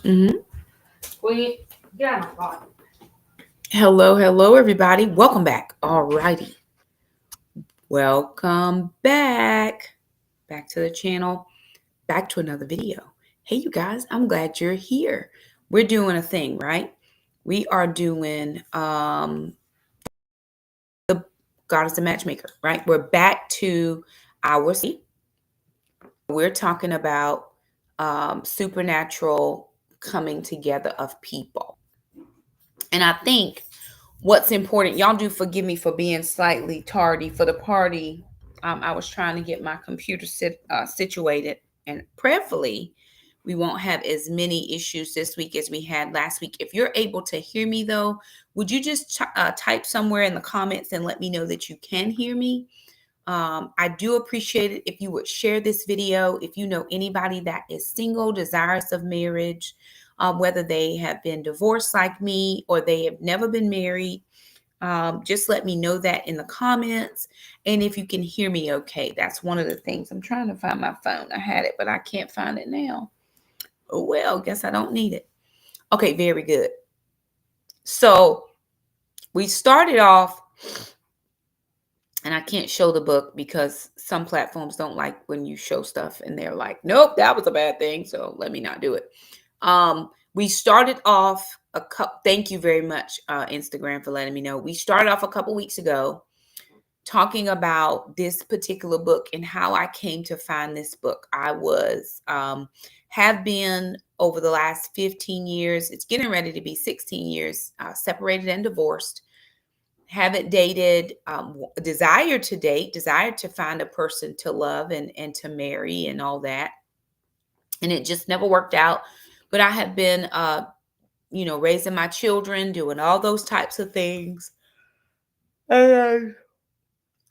Mm-hmm. Wait, get out of my body. Hello, everybody. Welcome back. Alrighty. Welcome back to the channel, back to another video. Hey, you guys, I'm glad you're here. We're doing a thing, right? We are doing the God is the Matchmaker, right? We're back to our we're talking about supernatural coming together of people. And I think what's important, y'all do forgive me for being slightly tardy for the party. I was trying to get my computer situated, and prayerfully we won't have as many issues this week as we had last week. If you're able to hear me though, would you just type somewhere in the comments and let me know that you can hear me? I do appreciate it if you would share this video. If you know anybody that is single, desirous of marriage, whether they have been divorced like me or they have never been married, just let me know that in the comments. And if you can hear me okay, that's one of the things. I'm trying to find my phone. I had it, but I can't find it now. Oh, well, guess I don't need it. Okay, very good. So we started off, and I can't show the book because some platforms don't like when you show stuff and they're like, nope, that was a bad thing. So let me not do it. We started off thank you very much, Instagram, for letting me know. We started off a couple weeks ago talking about this particular book and how I came to find this book. I was, have been over the last 15 years, it's getting ready to be 16 years, separated and divorced. Haven't dated, desired to date, desired to find a person to love and to marry and all that. And it just never worked out. But I have been, raising my children, doing all those types of things. And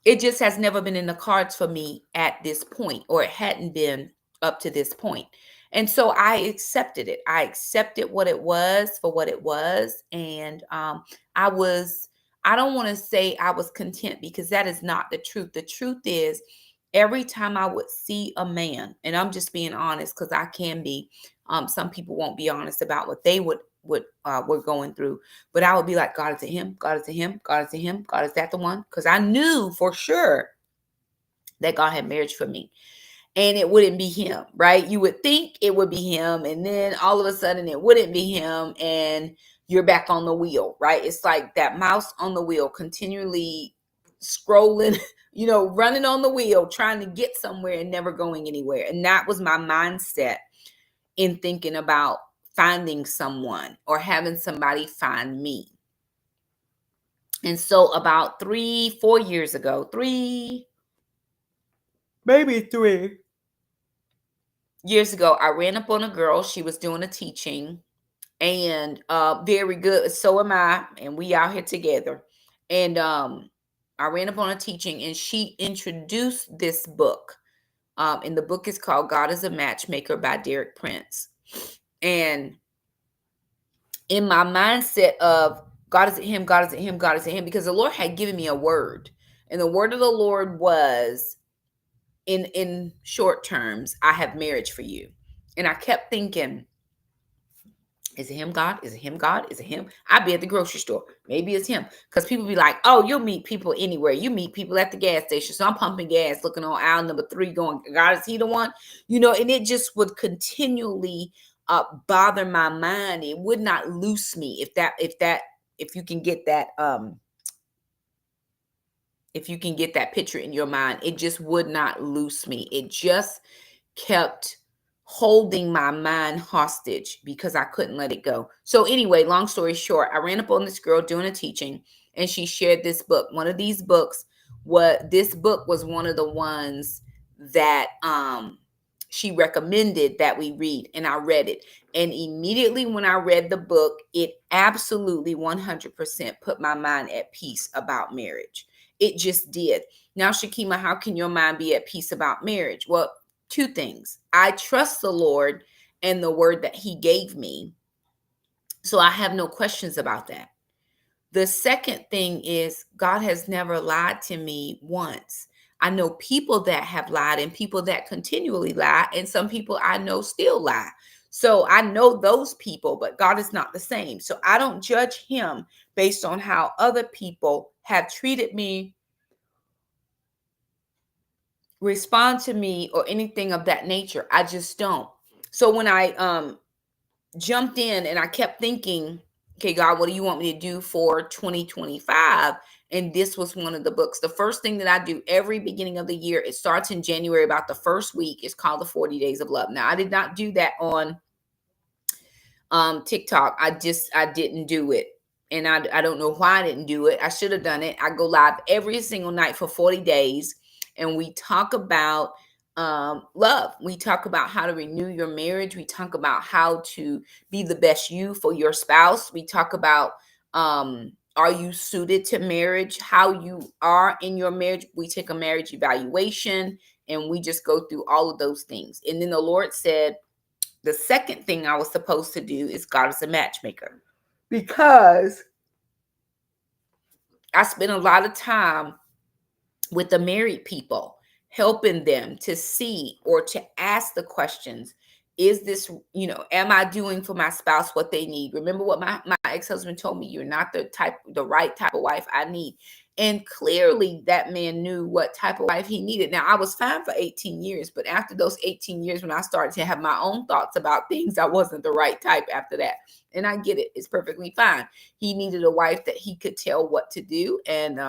it just has never been in the cards for me at this point, or it hadn't been up to this point. And so I accepted it. I accepted what it was for what it was. And I don't want to say I was content, because that is not the truth. The truth is, every time I would see a man, and I'm just being honest because I can be, some people won't be honest about what they were going through, but I would be like, God, is it him? God, is it him? God, is it him? God, is that the one? Because I knew for sure that God had marriage for me. And it wouldn't be him, right? You would think it would be him, and then all of a sudden it wouldn't be him, and you're back on the wheel, right? It's like that mouse on the wheel, continually scrolling, running on the wheel, trying to get somewhere and never going anywhere. And that was my mindset in thinking about finding someone or having somebody find me. And so about 3-4 years ago, maybe 3 years ago, I ran up on a girl. She was doing a teaching, and very good. So am I, and we out here together. And I ran up on a teaching, and she introduced this book. And the book is called God is a Matchmaker by Derek Prince. And in my mindset of God is it him, God is it him, God is it him, because the Lord had given me a word. And the word of the Lord was, in short terms, I have marriage for you. And I kept thinking, is it him, God? Is it him, God? Is it him? I'd be at the grocery store. Maybe it's him. Because people be like, oh, you'll meet people anywhere. You meet people at the gas station. So I'm pumping gas, looking on aisle number 3, going, God, is he the one? And it just would continually bother my mind. It would not loose me if you can get that picture in your mind. It just would not loose me. It just kept holding my mind hostage because I couldn't let it go. So anyway, long story short, I ran up on this girl doing a teaching, and she shared this book. One of these books, this book was one of the ones that she recommended that we read, and I read it. And immediately when I read the book, it absolutely 100% put my mind at peace about marriage. It just did. Now, Shakema, how can your mind be at peace about marriage? Well, 2 things. I trust the Lord and the word that he gave me, so I have no questions about that. The second thing is, God has never lied to me once. I know people that have lied and people that continually lie, and some people I know still lie. So I know those people, but God is not the same. So I don't judge him based on how other people have treated me, respond to me, or anything of that nature. I just don't. So when I jumped in and I kept thinking, okay, God, what do you want me to do for 2025? And this was one of the books. The first thing that I do every beginning of the year, it starts in January, about the first week. It's called the 40 Days of Love. Now, I did not do that on TikTok. I didn't do it. And I don't know why I didn't do it. I should have done it. I go live every single night for 40 days and we talk about love. We talk about how to renew your marriage. We talk about how to be the best you for your spouse. We talk about are you suited to marriage, how you are in your marriage. We take a marriage evaluation and we just go through all of those things. And then the Lord said, the second thing I was supposed to do is God is a matchmaker, because I spent a lot of time with the married people, helping them to see or to ask the questions. Is this, am I doing for my spouse what they need? Remember what my ex-husband told me, you're not the right type of wife I need. And clearly that man knew what type of wife he needed. Now, I was fine for 18 years, but after those 18 years, when I started to have my own thoughts about things, I wasn't the right type after that. And I get it. It's perfectly fine. He needed a wife that he could tell what to do. And,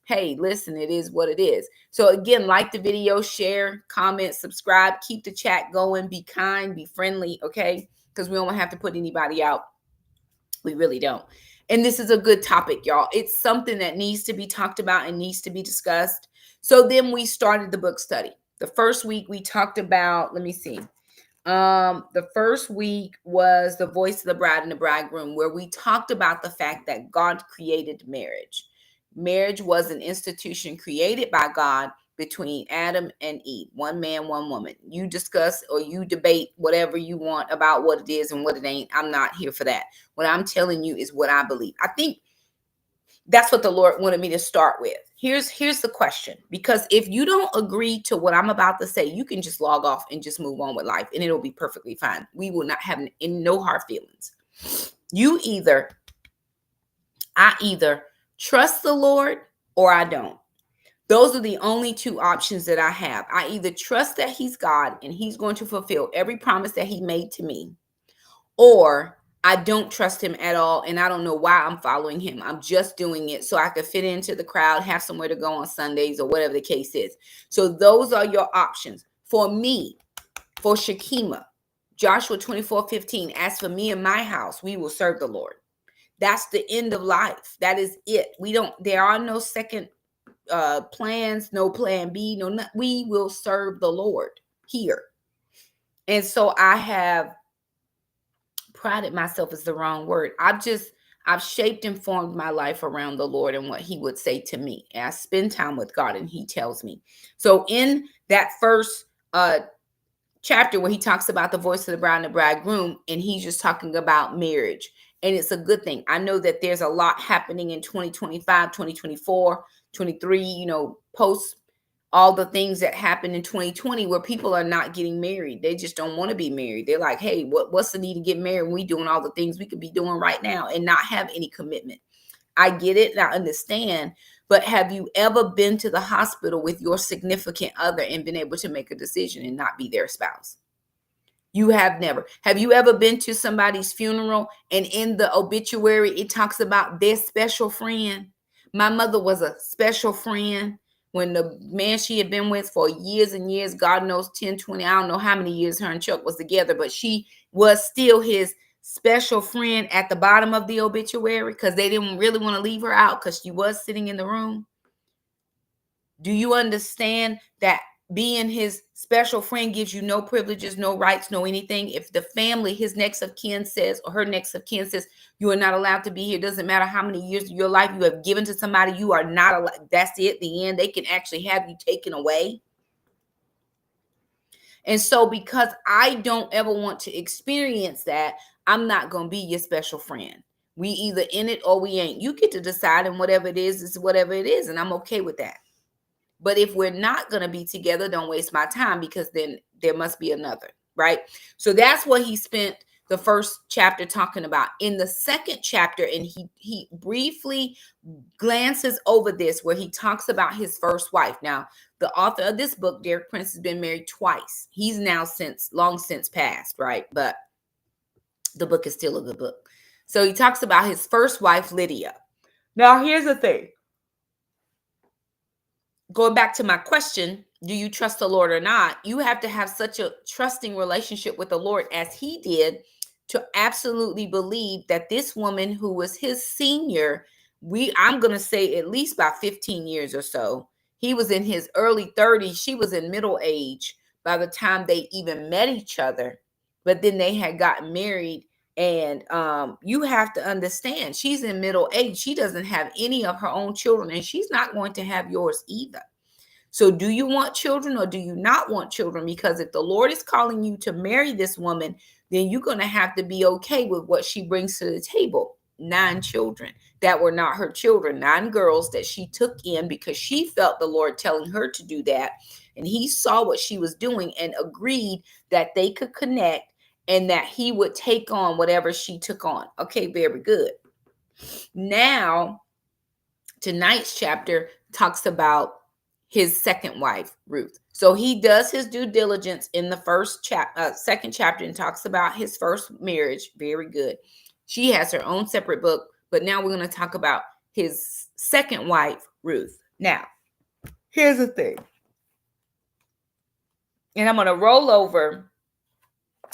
hey, listen, it is what it is. So again, like the video, share, comment, subscribe, keep the chat going, be kind, be friendly, okay? Because we don't have to put anybody out. We really don't. And this is a good topic, y'all. It's something that needs to be talked about and needs to be discussed. So then we started the book study. The first week we talked about, let me see. The first week was The Voice of the Bride and the Bridegroom, where we talked about the fact that God created marriage. Marriage was an institution created by God between Adam and Eve, one man, one woman. You discuss or you debate whatever you want about what it is and what it ain't. I'm not here for that. What I'm telling you is what I believe. I think that's what the Lord wanted me to start with. Here's the question, because if you don't agree to what I'm about to say, you can just log off and just move on with life and it'll be perfectly fine. We will not have no hard feelings. I either trust the Lord or I don't. Those are the only two options that I have. I either trust that he's God and he's going to fulfill every promise that he made to me, or I don't trust him at all and I don't know why I'm following him. I'm just doing it so I could fit into the crowd, have somewhere to go on Sundays or whatever the case is. So those are your options. For me, for Shakema, Joshua 24:15, as for me and my house, we will serve the Lord. That's the end of life. That is it. There are no second plans, no plan B, we will serve the Lord here. And so I have prided myself, is the wrong word. I've shaped and formed my life around the Lord and what he would say to me. And I spend time with God and he tells me. So in that first chapter where he talks about the voice of the bride and the bridegroom, and he's just talking about marriage. And it's a good thing. I know that there's a lot happening in 2025, 2024, 23, post all the things that happened in 2020 where people are not getting married. They just don't want to be married. They're like, hey, what's the need to get married when we doing all the things we could be doing right now and not have any commitment? I get it and I understand. But have you ever been to the hospital with your significant other and been able to make a decision and not be their spouse? You have never. Have you ever been to somebody's funeral and in the obituary, it talks about their special friend? My mother was a special friend when the man she had been with for years and years, God knows 10, 20, I don't know how many years her and Chuck was together, but she was still his special friend at the bottom of the obituary because they didn't really want to leave her out because she was sitting in the room. Do you understand that being his special friend gives you no privileges, no rights, no anything? If the family, his next of kin says, or her next of kin says, you are not allowed to be here, doesn't matter how many years of your life you have given to somebody, you are not allowed. That's it, the end. They can actually have you taken away. And so because I don't ever want to experience that, I'm not going to be your special friend. We either in it or we ain't. You get to decide, and whatever it is whatever it is, and I'm okay with that. But if we're not going to be together, don't waste my time, because then there must be another, right? So that's what he spent the first chapter talking about. In the second chapter, and he briefly glances over this, where he talks about his first wife. Now, the author of this book, Derek Prince, has been married twice. He's now long since passed, right? But the book is still a good book. So he talks about his first wife, Lydia. Now, here's the thing. Going back to my question, do you trust the Lord or not? You have to have such a trusting relationship with the Lord as he did to absolutely believe that this woman who was his senior, I'm going to say at least by 15 years or so. He was in his early 30s. She was in middle age by the time they even met each other. But then they had gotten married. And you have to understand, she's in middle age. She doesn't have any of her own children, and she's not going to have yours either. So do you want children or do you not want children? Because if the Lord is calling you to marry this woman, then you're going to have to be okay with what she brings to the table. 9 children that were not her children, 9 girls that she took in because she felt the Lord telling her to do that. And he saw what she was doing and agreed that they could connect and that he would take on whatever she took on. Okay, very good. Now, tonight's chapter talks about his second wife, Ruth. So he does his due diligence in the second chapter and talks about his first marriage. Very good. She has her own separate book, but now we're going to talk about his second wife, Ruth. Now, here's the thing. And I'm going to roll over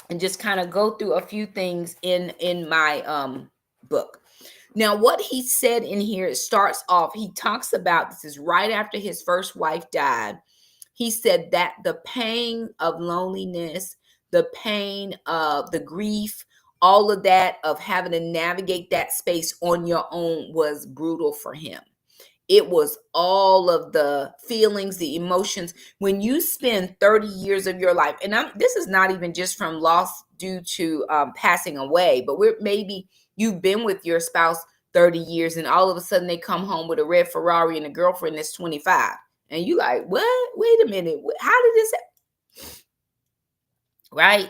and just kind of go through a few things in my book. Now, what he said in here, it starts off, he talks about, this is right after his first wife died. He said that the pain of loneliness, the pain of the grief, all of that, of having to navigate that space on your own was brutal for him. It was all of the feelings, the emotions. When you spend 30 years of your life, and this is not even just from loss due to passing away, but maybe you've been with your spouse 30 years and all of a sudden they come home with a red Ferrari and a girlfriend that's 25. And you like, what? Wait a minute. How did this happen? Right?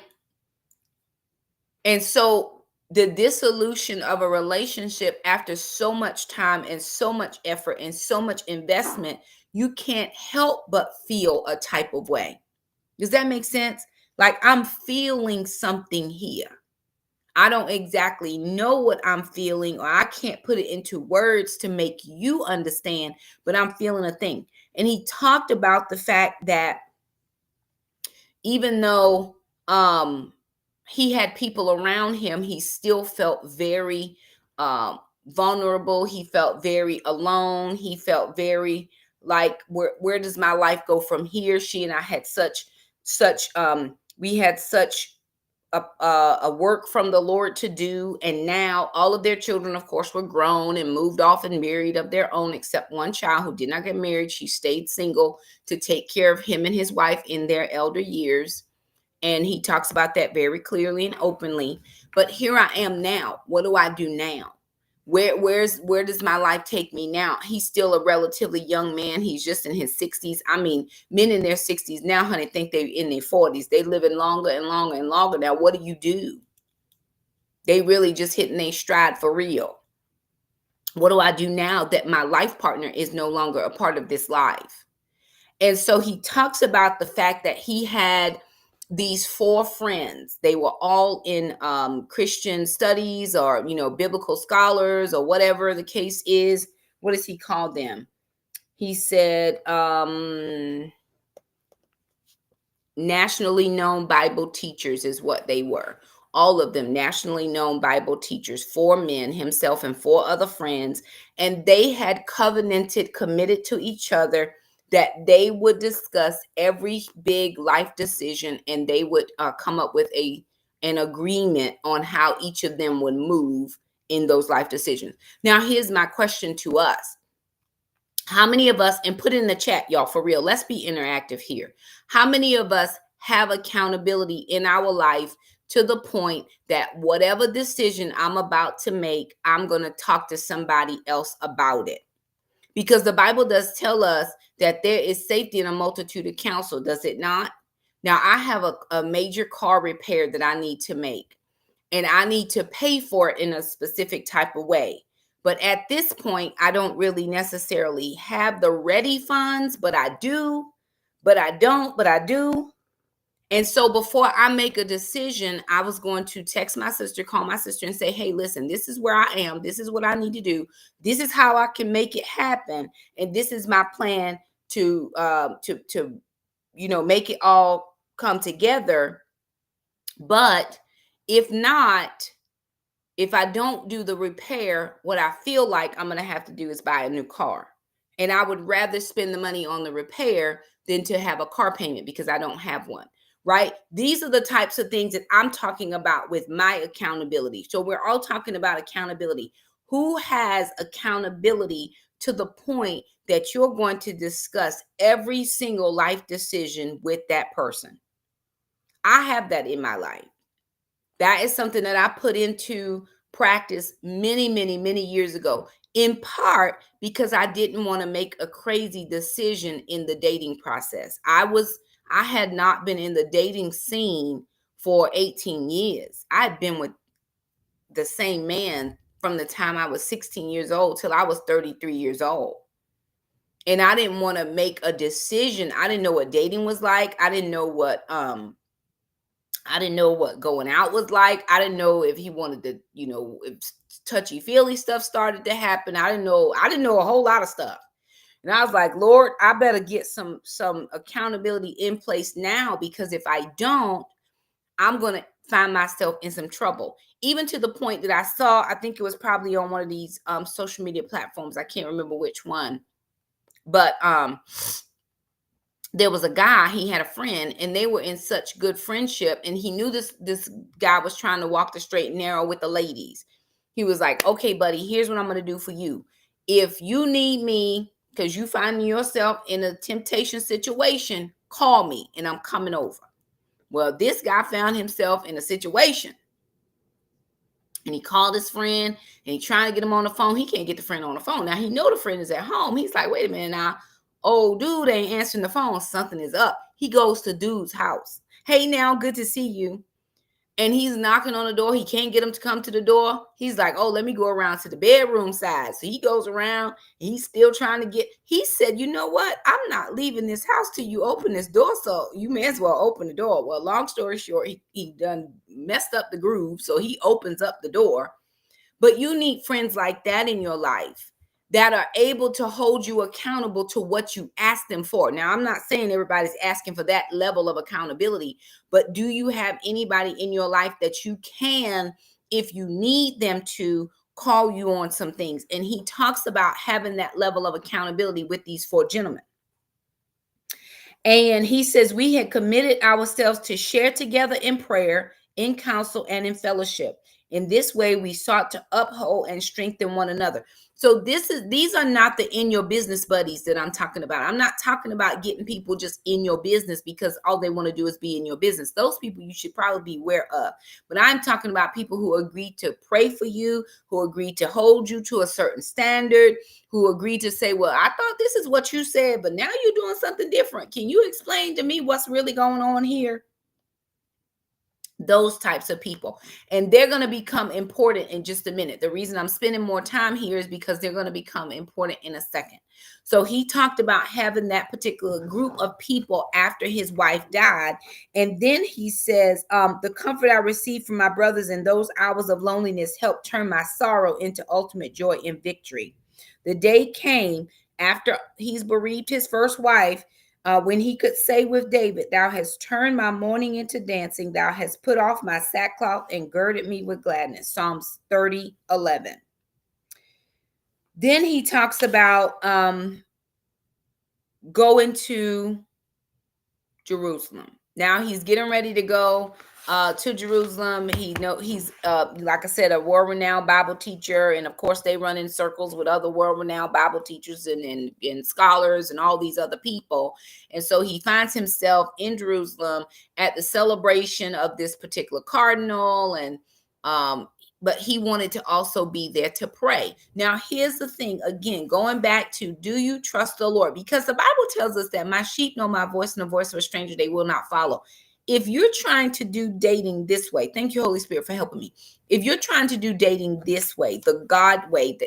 And so the dissolution of a relationship after so much time and so much effort and so much investment, you can't help but feel a type of way. Does that make sense? Like, I'm feeling something here. I don't exactly know what I'm feeling, or I can't put it into words to make you understand, but I'm feeling a thing. And he talked about the fact that even though he had people around him, he still felt very vulnerable. He felt very alone. He felt very like, where does my life go from here? She and I had such we had such a work from the Lord to do. And now all of their children, of course, were grown and moved off and married of their own, except one child who did not get married. She stayed single to take care of him and his wife in their elder years. And he talks about that very clearly and openly. But here I am now. What do I do now? Where does my life take me now? He's still a relatively young man. He's just in his 60s. I mean, men in their 60s now, honey, think they're in their 40s. They living longer and longer and longer. Now, what do? They really just hitting their stride for real. What do I do now that my life partner is no longer a part of this life? And so he talks about the fact that he had these 4 friends. They were all in Christian studies or, biblical scholars or whatever the case is. What does he call them? He said nationally known Bible teachers is what they were. All of them nationally known Bible teachers, 4 men, himself and 4 other friends. And they had committed to each other that they would discuss every big life decision, and they would come up with an agreement on how each of them would move in those life decisions. Now, here's my question to us. How many of us, and put in the chat, y'all, for real, let's be interactive here. How many of us have accountability in our life to the point that whatever decision I'm about to make, I'm going to talk to somebody else about it? Because the Bible does tell us that there is safety in a multitude of counsel, does it not? Now I have a major car repair that I need to make, and I need to pay for it in a specific type of way. But at this point, I don't really necessarily have the ready funds, but I do, but I don't, but I do. And so before I make a decision, I was going to text my sister, call my sister, and say, hey, listen, this is where I am. This is what I need to do. This is how I can make it happen. And this is my plan to make it all come together. But if not, if I don't do the repair, what I feel like I'm going to have to do is buy a new car. And I would rather spend the money on the repair than to have a car payment because I don't have one, right? These are the types of things that I'm talking about with my accountability. So we're all talking about accountability. Who has accountability to the point that you're going to discuss every single life decision with that person? I have that in my life. That is something that I put into practice many, many, many years ago, in part because I didn't want to make a crazy decision in the dating process. I had not been in the dating scene for 18 years. I had been with the same man from the time I was 16 years old till I was 33 years old. And I didn't want to make a decision. I didn't know what dating was like. I didn't know what going out was like. I didn't know if he wanted to, if touchy feely stuff started to happen. I didn't know a whole lot of stuff. And I was like, Lord, I better get some accountability in place now, because if I don't, I'm going to find myself in some trouble. Even to the point that I think it was probably on one of these social media platforms. I can't remember which one. But there was a guy, he had a friend, and they were in such good friendship, and he knew this guy was trying to walk the straight and narrow with the ladies. He was like, okay, buddy, here's what I'm going to do for you. If you need me because you find yourself in a temptation situation, call me and I'm coming over. Well, this guy found himself in a situation, and he called his friend and he trying to get him on the phone. He can't get the friend on the phone. Now he know the friend is at home. He's like, wait a minute now. Oh, dude ain't answering the phone. Something is up. He goes to dude's house. Hey, now, good to see you. And he's knocking on the door. He can't get him to come to the door. He's like, oh, let me go around to the bedroom side. So he goes around and he's still trying to get, he said, you know what? I'm not leaving this house till you open this door. So you may as well open the door. Well, long story short, he done messed up the groove. So he opens up the door. But you need friends like that in your life that are able to hold you accountable to what you ask them for. Now, I'm not saying everybody's asking for that level of accountability, but do you have anybody in your life that you can, if you need them to, call you on some things? And he talks about having that level of accountability with these 4 gentlemen. And he says, we had committed ourselves to share together in prayer, in counsel, and in fellowship. In this way, we sought to uphold and strengthen one another. So these are not the in your business buddies that I'm talking about. I'm not talking about getting people just in your business because all they want to do is be in your business. Those people you should probably be aware of. But I'm talking about people who agree to pray for you, who agree to hold you to a certain standard, who agree to say, well, I thought this is what you said, but now you're doing something different. Can you explain to me what's really going on here? Those types of people. And they're going to become important in just a minute. The reason I'm spending more time here is because they're going to become important in a second. So he talked about having that particular group of people after his wife died. And then he says, the comfort I received from my brothers in those hours of loneliness helped turn my sorrow into ultimate joy and victory. The day came after he's bereaved his first wife, when he could say with David, thou hast turned my mourning into dancing, thou hast put off my sackcloth and girded me with gladness. Psalms 30:11. Then he talks about going to Jerusalem. Now he's getting ready to go to Jerusalem. He's like I said, a world-renowned Bible teacher, and of course they run in circles with other world-renowned Bible teachers and scholars and all these other people. And so he finds himself in Jerusalem at the celebration of this particular cardinal, and but he wanted to also be there to pray. Now, here's the thing, again, going back to, do you trust the Lord? Because the Bible tells us that my sheep know my voice, and the voice of a stranger they will not follow. If you're trying to do dating this way, thank you, Holy Spirit, for helping me. If you're trying to do dating this way, the God way,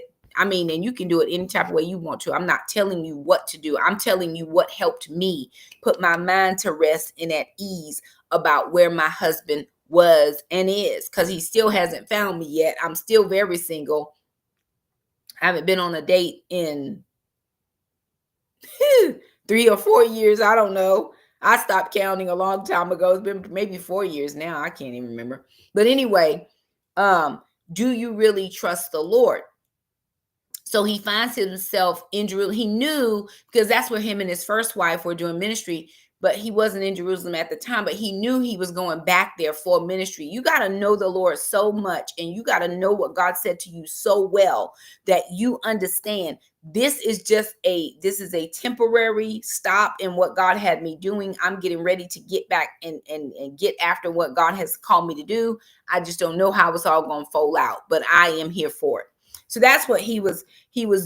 and you can do it any type of way you want to. I'm not telling you what to do. I'm telling you what helped me put my mind to rest and at ease about where my husband was and is, because he still hasn't found me yet. I'm still very single. I haven't been on a date in 3 or 4 years. I don't know. I stopped counting a long time ago. It's been maybe 4 years now. I can't even remember. But anyway, do you really trust the Lord? So he finds himself in Jerusalem. He knew, because that's where him and his first wife were doing ministry, but he wasn't in Jerusalem at the time, but he knew he was going back there for ministry. You got to know the Lord so much, and you got to know what God said to you so well that you understand this is a temporary stop in what God had me doing. I'm getting ready to get back and get after what God has called me to do. I just don't know how it's all going to fold out, but I am here for it. So that's what he was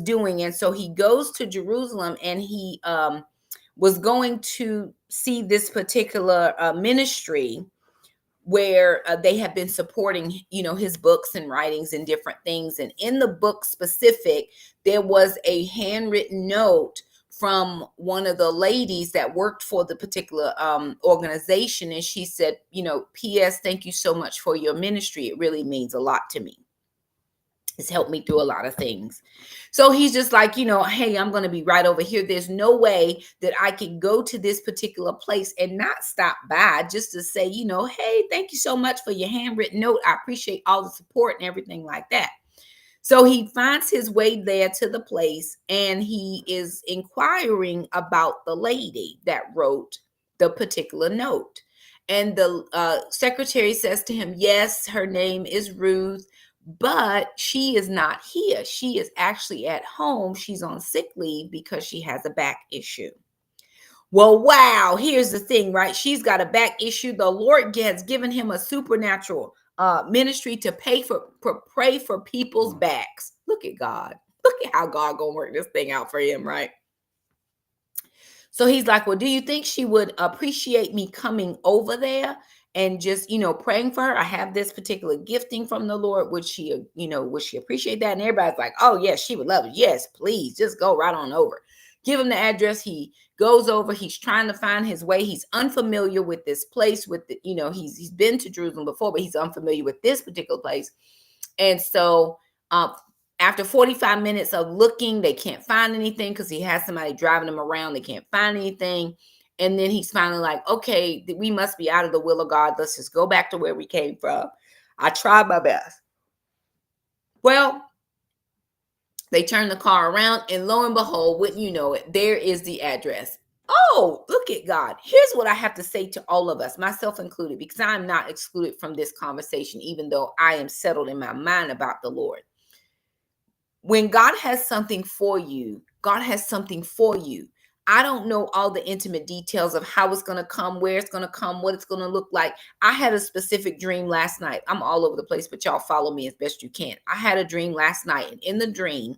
doing. And so he goes to Jerusalem, and he was going to see this particular ministry where they have been supporting, his books and writings and different things. And in the book specific, there was a handwritten note from one of the ladies that worked for the particular organization. And she said, P.S., thank you so much for your ministry. It really means a lot to me. It's helped me through a lot of things. So he's just like, hey, I'm going to be right over here. There's no way that I could go to this particular place and not stop by just to say, hey, thank you so much for your handwritten note. I appreciate all the support and everything like that. So he finds his way there to the place, and he is inquiring about the lady that wrote the particular note. And the secretary says to him, yes, her name is Ruth, but she is not here. She is actually at home. She's on sick leave because she has a back issue. Well, wow, here's the thing, right? She's got a back issue. The Lord has given him a supernatural ministry to pray for people's backs. Look at God. Look at how God gonna work this thing out for him, right? So he's like, well, do you think she would appreciate me coming over there and just, praying for her? I have this particular gifting from the Lord. Would she appreciate that? And everybody's like, oh, yes, she would love it. Yes, please, just go right on over. Give him the address. He goes over. He's trying to find his way. He's unfamiliar with this place. He's been to Jerusalem before, but he's unfamiliar with this particular place. And so after 45 minutes of looking, they can't find anything because he has somebody driving him around. They can't find anything. And then he's finally like, okay, we must be out of the will of God. Let's just go back to where we came from. I tried my best. Well, they turn the car around, and lo and behold, wouldn't you know it, there is the address. Oh, look at God. Here's what I have to say to all of us, myself included, because I'm not excluded from this conversation, even though I am settled in my mind about the Lord. When God has something for you, God has something for you. I don't know all the intimate details of how it's going to come, where it's going to come, what it's going to look like. I had a specific dream last night. I'm all over the place, but y'all follow me as best you can. I had a dream last night, and in the dream,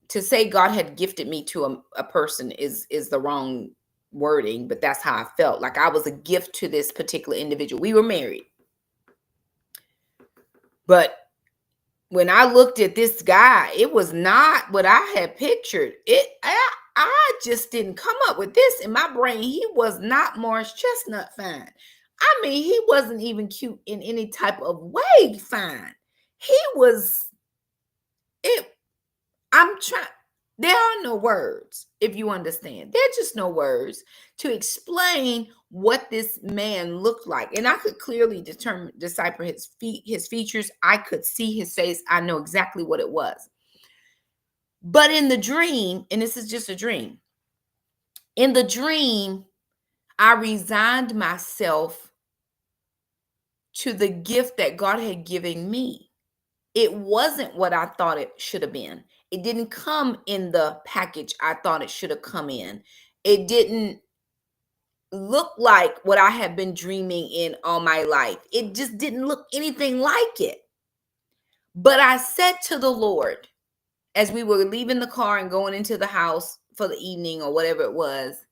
to say God had gifted me to a person is the wrong wording, but that's how I felt. Like I was a gift to this particular individual. We were married. But when I looked at this guy, it was not what I had pictured. I just didn't come up with this in my brain. He was not Morris Chestnut fine. I mean, he wasn't even cute in any type of way fine. He was it. There are no words, if you understand. There are just no words to explain what this man looked like. And I could clearly decipher his features. I could see his face. I know exactly what it was. But in the dream, and this is just a dream, in the dream, I resigned myself to the gift that God had given me. It wasn't what I thought it should have been. It didn't come in the package I thought it should have come in. It didn't look like what I have been dreaming in all my life. It just didn't look anything like it. But I said to the Lord, as we were leaving the car and going into the house for the evening or whatever it was,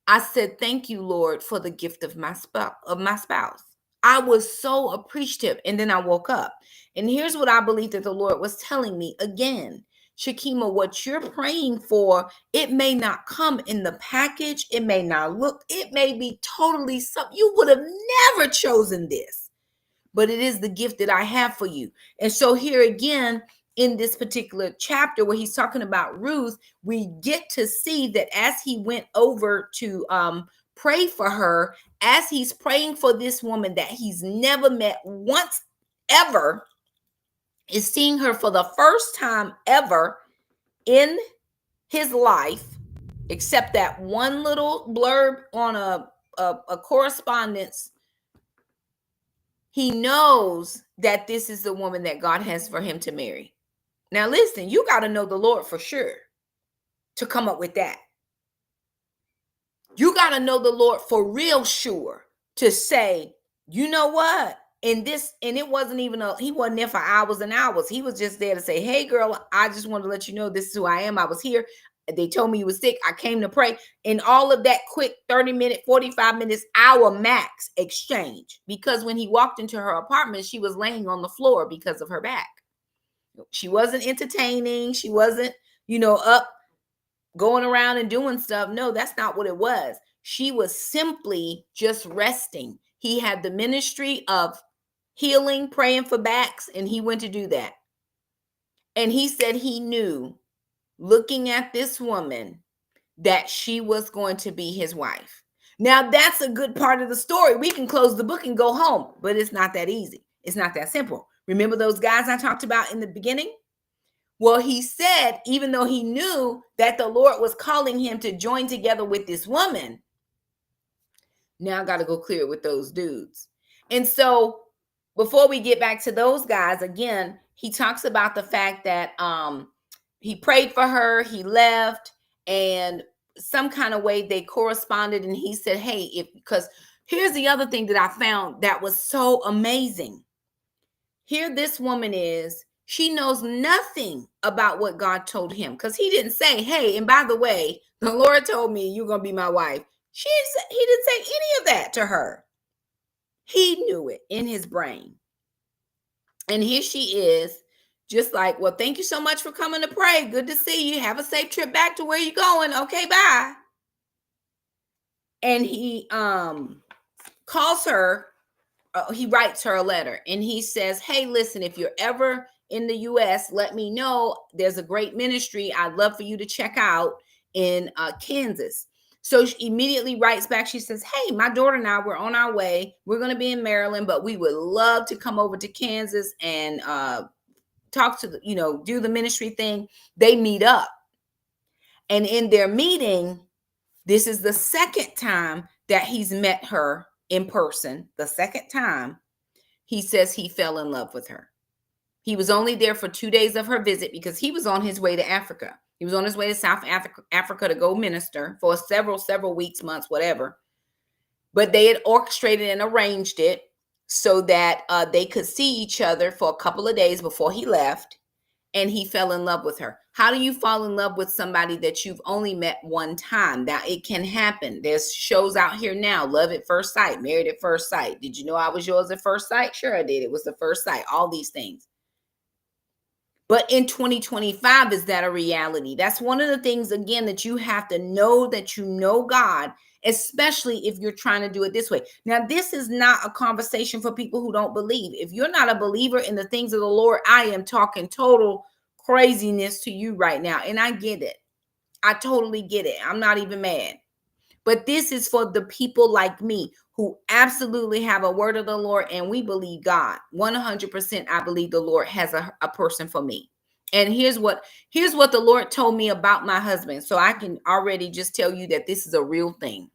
I said, thank you, Lord, for the gift of my spouse. I was so appreciative. And then I woke up. And here's what I believe that the Lord was telling me again. Shakema, what you're praying for, it may not come in the package. It may not look, it may be totally something. You would have never chosen this, but it is the gift that I have for you. And so here again, in this particular chapter where he's talking about Ruth, we get to see that as he went over to pray for her, as he's praying for this woman that he's never met once ever, is seeing her for the first time ever in his life, except that one little blurb on a correspondence. He knows that this is the woman that God has for him to marry. Now, listen, you got to know the Lord for sure to come up with that. You got to know the Lord for real sure to say, you know what? And it wasn't even he wasn't there for hours and hours. He was just there to say, hey, girl, I just want to let you know this is who I am. I was here. They told me you were sick. I came to pray. And all of that quick 30-minute, 45 minutes, hour max exchange. Because when he walked into her apartment, she was laying on the floor because of her back. She wasn't entertaining. She wasn't, up going around and doing stuff. No, that's not what it was. She was simply just resting. He had the ministry of healing, praying for backs, and he went to do that. And he said he knew, looking at this woman, that she was going to be his wife. Now, that's a good part of the story. We can close the book and go home, but it's not that easy. It's not that simple. Remember those guys I talked about in the beginning? Well, he said, even though he knew that the Lord was calling him to join together with this woman, now I got to go clear with those dudes. And so before we get back to those guys, again, he talks about the fact that he prayed for her, he left, and some kind of way they corresponded. And he said, hey, because here's the other thing that I found that was so amazing. Here this woman is, she knows nothing about what God told him, because he didn't say, hey, and by the way, the Lord told me you're going to be my wife. He didn't say any of that to her. He knew it in his brain. And here she is, just like, well, thank you so much for coming to pray. Good to see you. Have a safe trip back to where you're going. Okay, bye. And he calls her. He writes her a letter, and he says, hey, listen, if you're ever in the U.S., let me know. There's a great ministry I'd love for you to check out in Kansas. So she immediately writes back. She says, hey, my daughter and I, we're on our way. We're going to be in Maryland, but we would love to come over to Kansas and talk to do the ministry thing. They meet up. And in their meeting, this is the second time that he's met her in person. The second time, he says he fell in love with her. He was only there for 2 days of her visit because he was on his way to Africa. He was on his way to South Africa to go minister for several weeks, months, whatever. But they had orchestrated and arranged it so that they could see each other for a couple of days before he left. And he fell in love with her. How do you fall in love with somebody that you've only met one time? Now, it can happen. There's shows out here now, Love at First Sight, Married at First Sight. Did you know I was yours at first sight? Sure, I did. It was the first sight, all these things. But in 2025, is that a reality? That's one of the things, again, that you have to know, that you know God, especially if you're trying to do it this way. Now, this is not a conversation for people who don't believe. If you're not a believer in the things of the Lord, I am talking total craziness to you right now. And I get it. I totally get it. I'm not even mad. But this is for the people like me who absolutely have a word of the Lord, and we believe God. 100% I believe the Lord has a person for me. And here's what the Lord told me about my husband. So I can already just tell you that this is a real thing.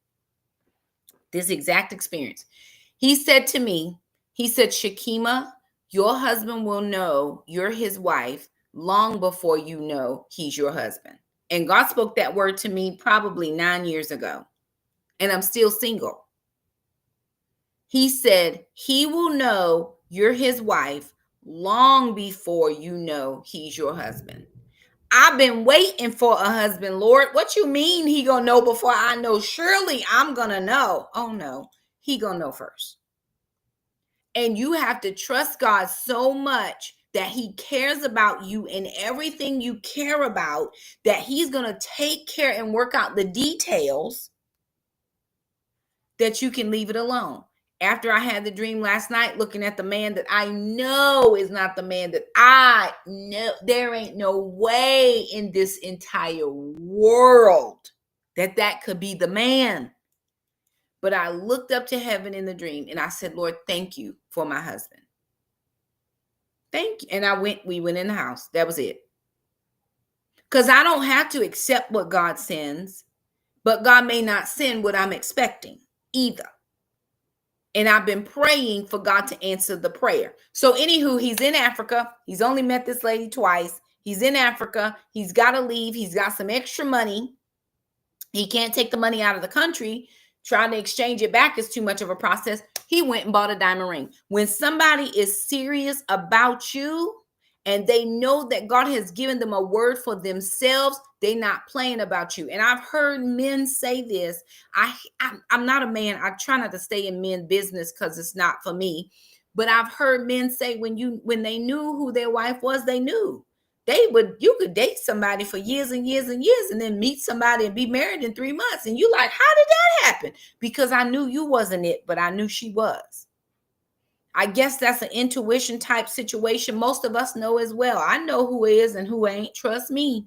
This exact experience. He said to me, he said, Shakema, your husband will know you're his wife long before you know he's your husband. And God spoke that word to me probably 9 years ago. and I'm still single. He said, he will know you're his wife long before you know he's your husband. I've been waiting for a husband, Lord. What you mean he gonna know before I know? Surely I'm gonna know. Oh no, he gonna know first. And you have to trust God so much that he cares about you and everything you care about, that he's gonna take care and work out the details, that you can leave it alone. After I had the dream last night, looking at the man that I know is not the man that I know, there ain't no way in this entire world that that could be the man. But I looked up to heaven in the dream and I said, Lord, thank you for my husband. Thank you. And we went in the house. That was it. Because I don't have to accept what God sends, but God may not send what I'm expecting either. And I've been praying for God to answer the prayer. So anywho, he's in Africa. He's only met this lady twice. He's in Africa. He's got to leave. He's got some extra money. He can't take the money out of the country. Trying to exchange it back is too much of a process. He went and bought a diamond ring. When somebody is serious about you and they know that God has given them a word for themselves, they're not playing about you. And I've heard men say this. I'm not a man. I try not to stay in men business because it's not for me. But I've heard men say when they knew who their wife was, they knew. You could date somebody for years and years and years and then meet somebody and be married in 3 months. And you like, how did that happen? Because I knew you wasn't it, but I knew she was. I guess that's an intuition type situation. Most of us know as well. I know who is and who ain't. Trust me.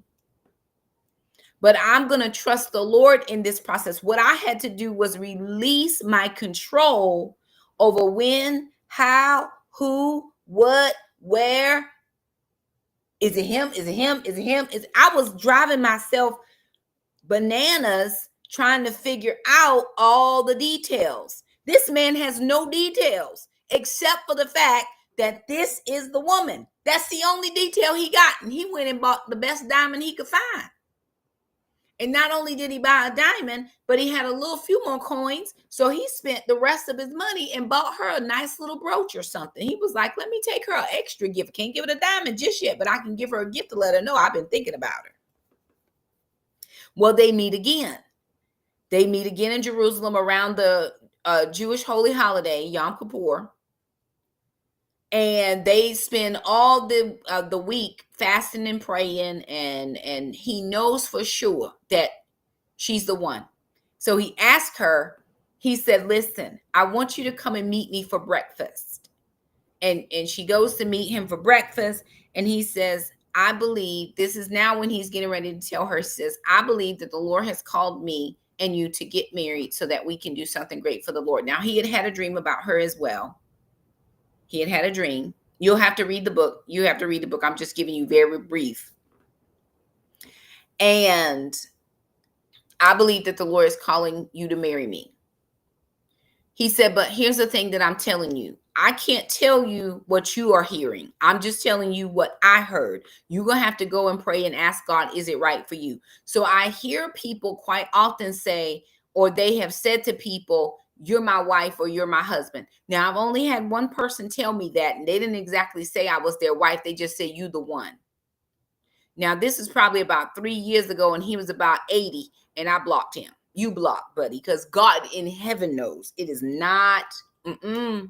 But I'm going to trust the Lord in this process. What I had to do was release my control over when, how, who, what, where. Is it him? Is it him? Is it him? I was driving myself bananas trying to figure out all the details. This man has no details except for the fact that this is the woman. That's the only detail he got. And he went and bought the best diamond he could find. And not only did he buy a diamond, but he had a few more coins. So he spent the rest of his money and bought her a nice little brooch or something. He was like, let me take her an extra gift. Can't give it a diamond just yet, but I can give her a gift to let her know I've been thinking about her. Well, they meet again. They meet again in Jerusalem around the Jewish holy holiday, Yom Kippur. And they spend all the week fasting and praying, and he knows for sure that she's the one. So he asked her, he said, listen, I want you to come and meet me for breakfast. And she goes to meet him for breakfast, and he says, I believe, this is now when he's getting ready to tell her, says, I believe that the Lord has called me and you to get married so that we can do something great for the Lord. Now, he had a dream about her as well. He had a dream. You'll have to read the book. You have to read the book. I'm just giving you very brief. And I believe that the Lord is calling you to marry me. He said, but here's the thing that I'm telling you. I can't tell you what you are hearing. I'm just telling you what I heard. You're going to have to go and pray and ask God, is it right for you? So I hear people quite often say, or they have said to people, you're my wife or you're my husband. Now, I've only had one person tell me that, and they didn't exactly say I was their wife. They just said, you the one. Now, this is probably about 3 years ago, and he was about 80, and I blocked him. You blocked, buddy, because God in heaven knows it is not, you're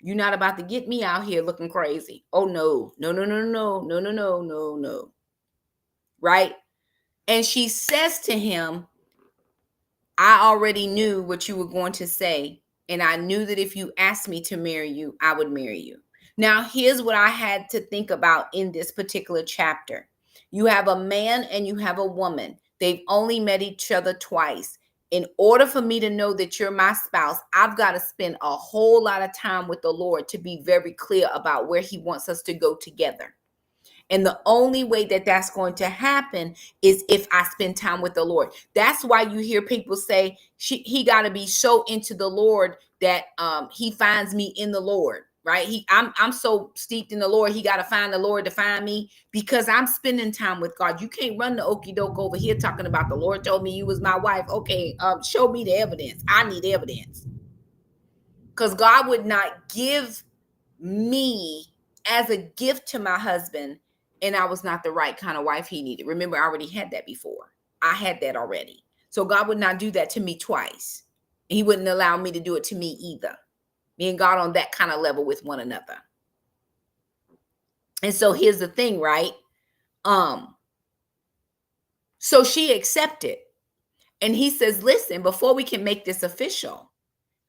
not about to get me out here looking crazy. Oh, no. Right? And she says to him, I already knew what you were going to say, and I knew that if you asked me to marry you, I would marry you. Now, here's what I had to think about in this particular chapter. You have a man and you have a woman. They've only met each other twice. In order for me to know that you're my spouse, I've got to spend a whole lot of time with the Lord to be very clear about where he wants us to go together. And the only way that that's going to happen is if I spend time with the Lord. That's why you hear people say he got to be so into the Lord that he finds me in the Lord, right? I'm so steeped in the Lord. He got to find the Lord to find me because I'm spending time with God. You can't run the okie doke over here talking about the Lord told me you was my wife. Okay, show me the evidence. I need evidence. Because God would not give me as a gift to my husband, and I was not the right kind of wife he needed. Remember, I already had that before. I had that already. So God would not do that to me twice. He wouldn't allow me to do it to me either. Me and God on that kind of level with one another. And so here's the thing, right? So she accepted. And he says, listen, before we can make this official,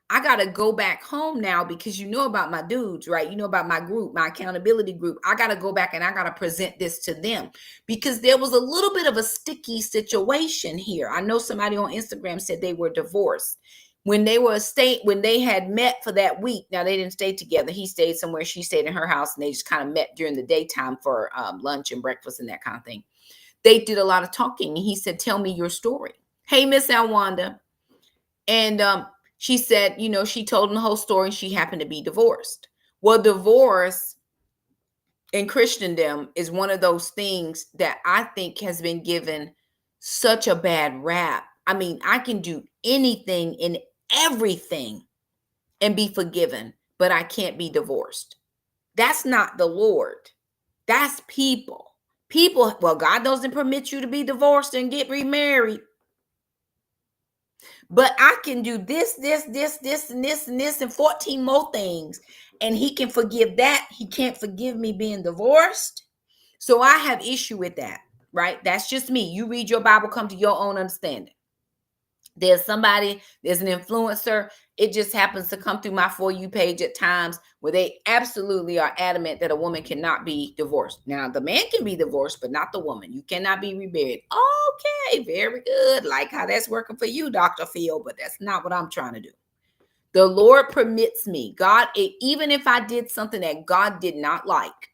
I got to go back home now because you know about my dudes, right? You know about my group, my accountability group. I got to go back and I got to present this to them because there was a little bit of a sticky situation here. I know somebody on Instagram said they were divorced. When they had met for that week, now they didn't stay together. He stayed somewhere, she stayed in her house, and they just kind of met during the daytime for lunch and breakfast and that kind of thing. They did a lot of talking, and he said, tell me your story. Hey, Miss Alwanda. And she said, you know, she told him the whole story. She happened to be divorced. Well, divorce in Christendom is one of those things that I think has been given such a bad rap. I mean, I can do anything and everything and be forgiven, but I can't be divorced. That's not the Lord. That's people. People, well, God doesn't permit you to be divorced and get remarried. But I can do this, and this, and 14 more things. And he can forgive that. He can't forgive me being divorced. So I have issue with that, right? That's just me. You read your Bible, come to your own understanding. There's an influencer. It just happens to come through my For You page at times where they absolutely are adamant that a woman cannot be divorced. Now, the man can be divorced, but not the woman. You cannot be remarried. Okay, very good. Like how that's working for you, Dr. Phil, but that's not what I'm trying to do. The Lord permits me. God, even if I did something that God did not like,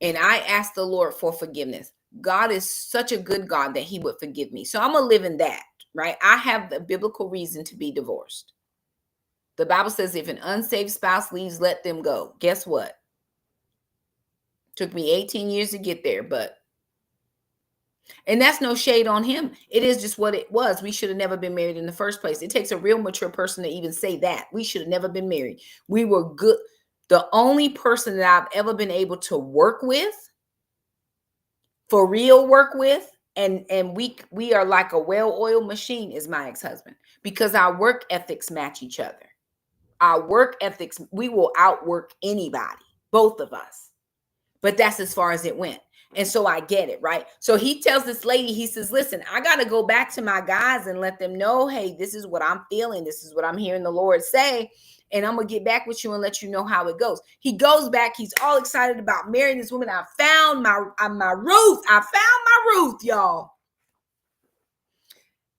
and I asked the Lord for forgiveness, God is such a good God that he would forgive me. So I'm going to live in that. Right? I have the biblical reason to be divorced. The Bible says if an unsaved spouse leaves, let them go. Guess what? Took me 18 years to get there, and that's no shade on him. It is just what it was. We should have never been married in the first place. It takes a real mature person to even say that. We should have never been married. We were good. The only person that I've ever been able to work with, for real work with, and we are like a well-oiled machine, is my ex-husband, because our work ethics match each other. Our work ethics, we will outwork anybody, both of us. But that's as far as it went. And so I get it, right? So he tells this lady, he says, listen, I got to go back to my guys and let them know, hey, this is what I'm feeling. This is what I'm hearing the Lord say. And I'm going to get back with you and let you know how it goes. He goes back. He's all excited about marrying this woman. I found my Ruth. I found my Ruth, y'all.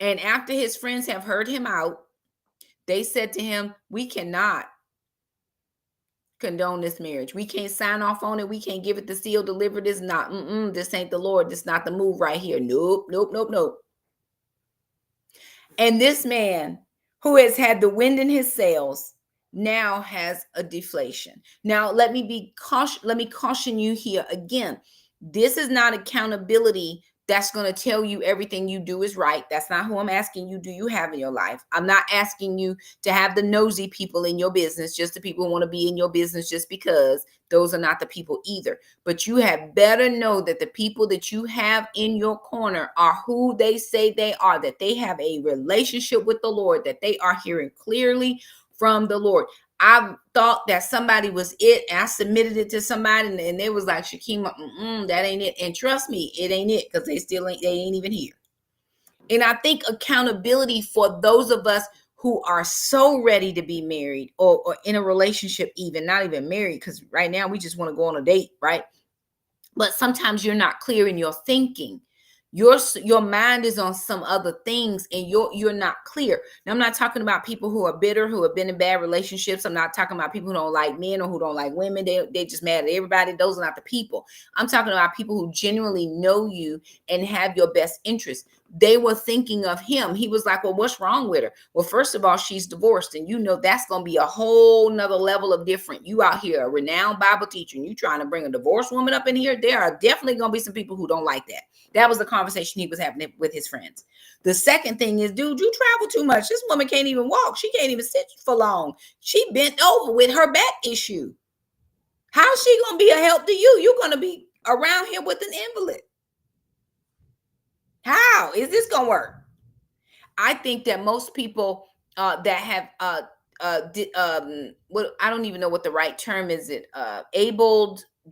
And after his friends have heard him out, they said to him, we cannot condone this marriage. We can't sign off on it. We can't give it the seal, deliver this. This ain't the Lord. This not the move right here. Nope. And this man who has had the wind in his sails now has a deflation. Now, let me caution you here again. This is not accountability that's going to tell you everything you do is right. That's not who I'm asking you. Do you have in your life? I'm not asking you to have the nosy people in your business, just the people who want to be in your business just because. Those are not the people either. But you have better know that the people that you have in your corner are who they say they are, that they have a relationship with the Lord, that they are hearing clearly from the Lord. I thought that somebody was it, and I submitted it to somebody, and they was like, Shakema, that ain't it. And trust me, it ain't it, because they ain't even here. And I think accountability for those of us who are so ready to be married or in a relationship, even not even married, because right now we just want to go on a date, right? But sometimes you're not clear in your thinking. Your mind is on some other things, and you're not clear. Now, I'm not talking about people who are bitter, who have been in bad relationships. I'm not talking about people who don't like men or who don't like women. They just mad at everybody. Those are not the people. I'm talking about people who genuinely know you and have your best interest. they were thinking of him. He was like, well, what's wrong with her? Well, first of all, she's divorced. And that's going to be a whole nother level of different. You out here, a renowned Bible teacher, and you trying to bring a divorced woman up in here. There are definitely going to be some people who don't like that. That was the conversation he was having with his friends. The second thing is, dude, you travel too much. This woman can't even walk. She can't even sit for long. She bent over with her back issue. How's she going to be a help to you? You're going to be around here with an invalid. How is this going to work? I think that most people that have what, I don't even know what the right term is,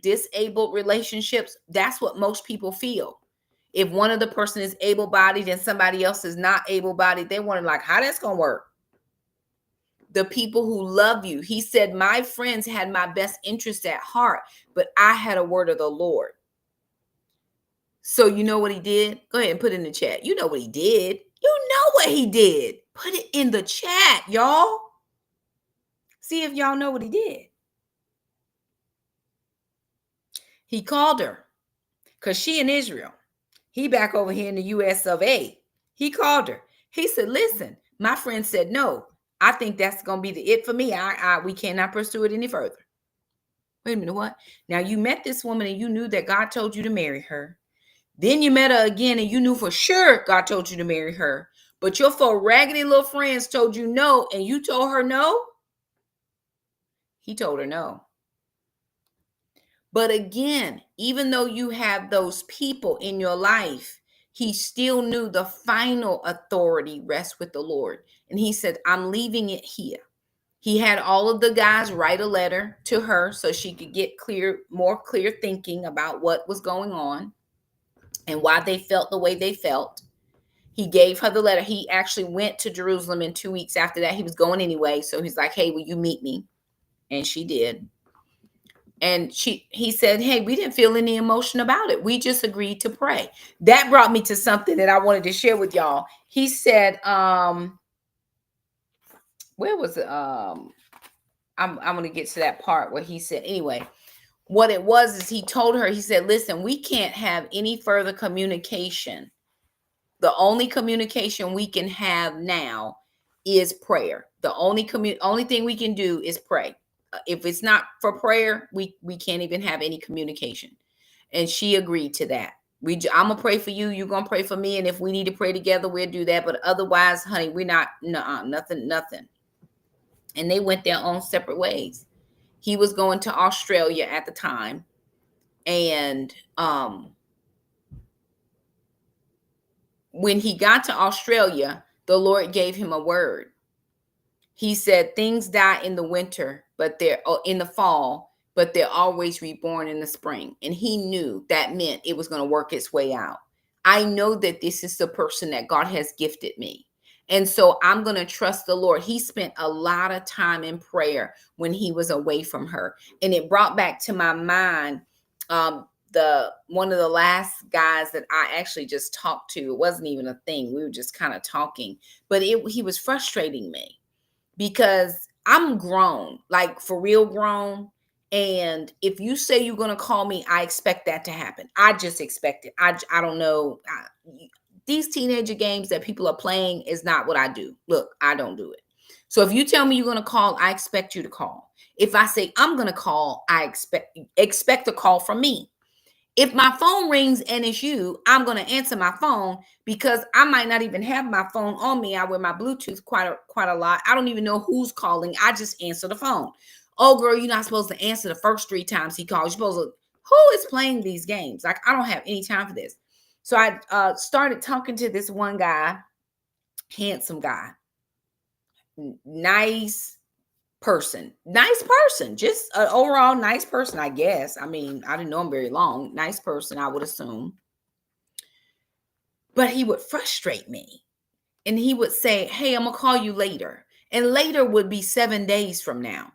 disabled relationships. That's what most people feel. If one of the person is able-bodied and somebody else is not able-bodied, they wonder like, how that's going to work. The people who love you. He said, my friends had my best interest at heart, but I had a word of the Lord. So you know what he did? Go ahead and put it in the chat. You know what he did. You know what he did. Put it in the chat, y'all. See if y'all know what he did. He called her because she in Israel. He back over here in the US of A. He called her. He said, listen, my friend said, no, I think that's going to be the it for me. We cannot pursue it any further. Wait a minute, what? Now you met this woman and you knew that God told you to marry her. Then you met her again and you knew for sure God told you to marry her. But your four raggedy little friends told you no and you told her no? He told her no. But again, even though you have those people in your life, he still knew the final authority rests with the Lord. And he said, I'm leaving it here. He had all of the guys write a letter to her so she could get more clear thinking about what was going on and why they felt the way they felt. He gave her the letter. He actually went to Jerusalem, and 2 weeks after that, he was going anyway. So he's like, hey, will you meet me? And she did. And he said, hey, we didn't feel any emotion about it. We just agreed to pray. That brought me to something that I wanted to share with y'all. He said, where was it? I'm going to get to that part where he said, anyway, what it was is he told her, he said, listen, we can't have any further communication. The only communication we can have now is prayer. The only thing we can do is pray. If it's not for prayer, we can't even have any communication. And she agreed to that. I'm gonna pray for you. You're gonna pray for me. And if we need to pray together, we'll do that. But otherwise, honey, we're not, nothing. And they went their own separate ways. He was going to Australia at the time. And when he got to Australia, the Lord gave him a word. He said, things die in the winter, but they're in the fall, but they're always reborn in the spring. And he knew that meant it was going to work its way out. I know that this is the person that God has gifted me. And so I'm going to trust the Lord. He spent a lot of time in prayer when he was away from her. And it brought back to my mind one of the last guys that I actually just talked to. It wasn't even a thing. We were just kind of talking. But he was frustrating me. Because I'm grown, like for real grown. And if you say you're going to call me, I expect that to happen. I just expect it. I don't know. These teenager games that people are playing is not what I do. Look, I don't do it. So if you tell me you're going to call, I expect you to call. If I say I'm going to call, I expect a call from me. If my phone rings and it's you, I'm going to answer my phone because I might not even have my phone on me. I wear my Bluetooth quite a lot. I don't even know who's calling. I just answer the phone. Oh, girl, you're not supposed to answer the first 3 times he calls. You're supposed to, who is playing these games? Like, I don't have any time for this. So I started talking to this one guy, handsome guy, nice person, just an overall nice person, I guess. I mean, I didn't know him very long. Nice person, I would assume. But he would frustrate me. And he would say, hey, I'm going to call you later. And later would be 7 days from now.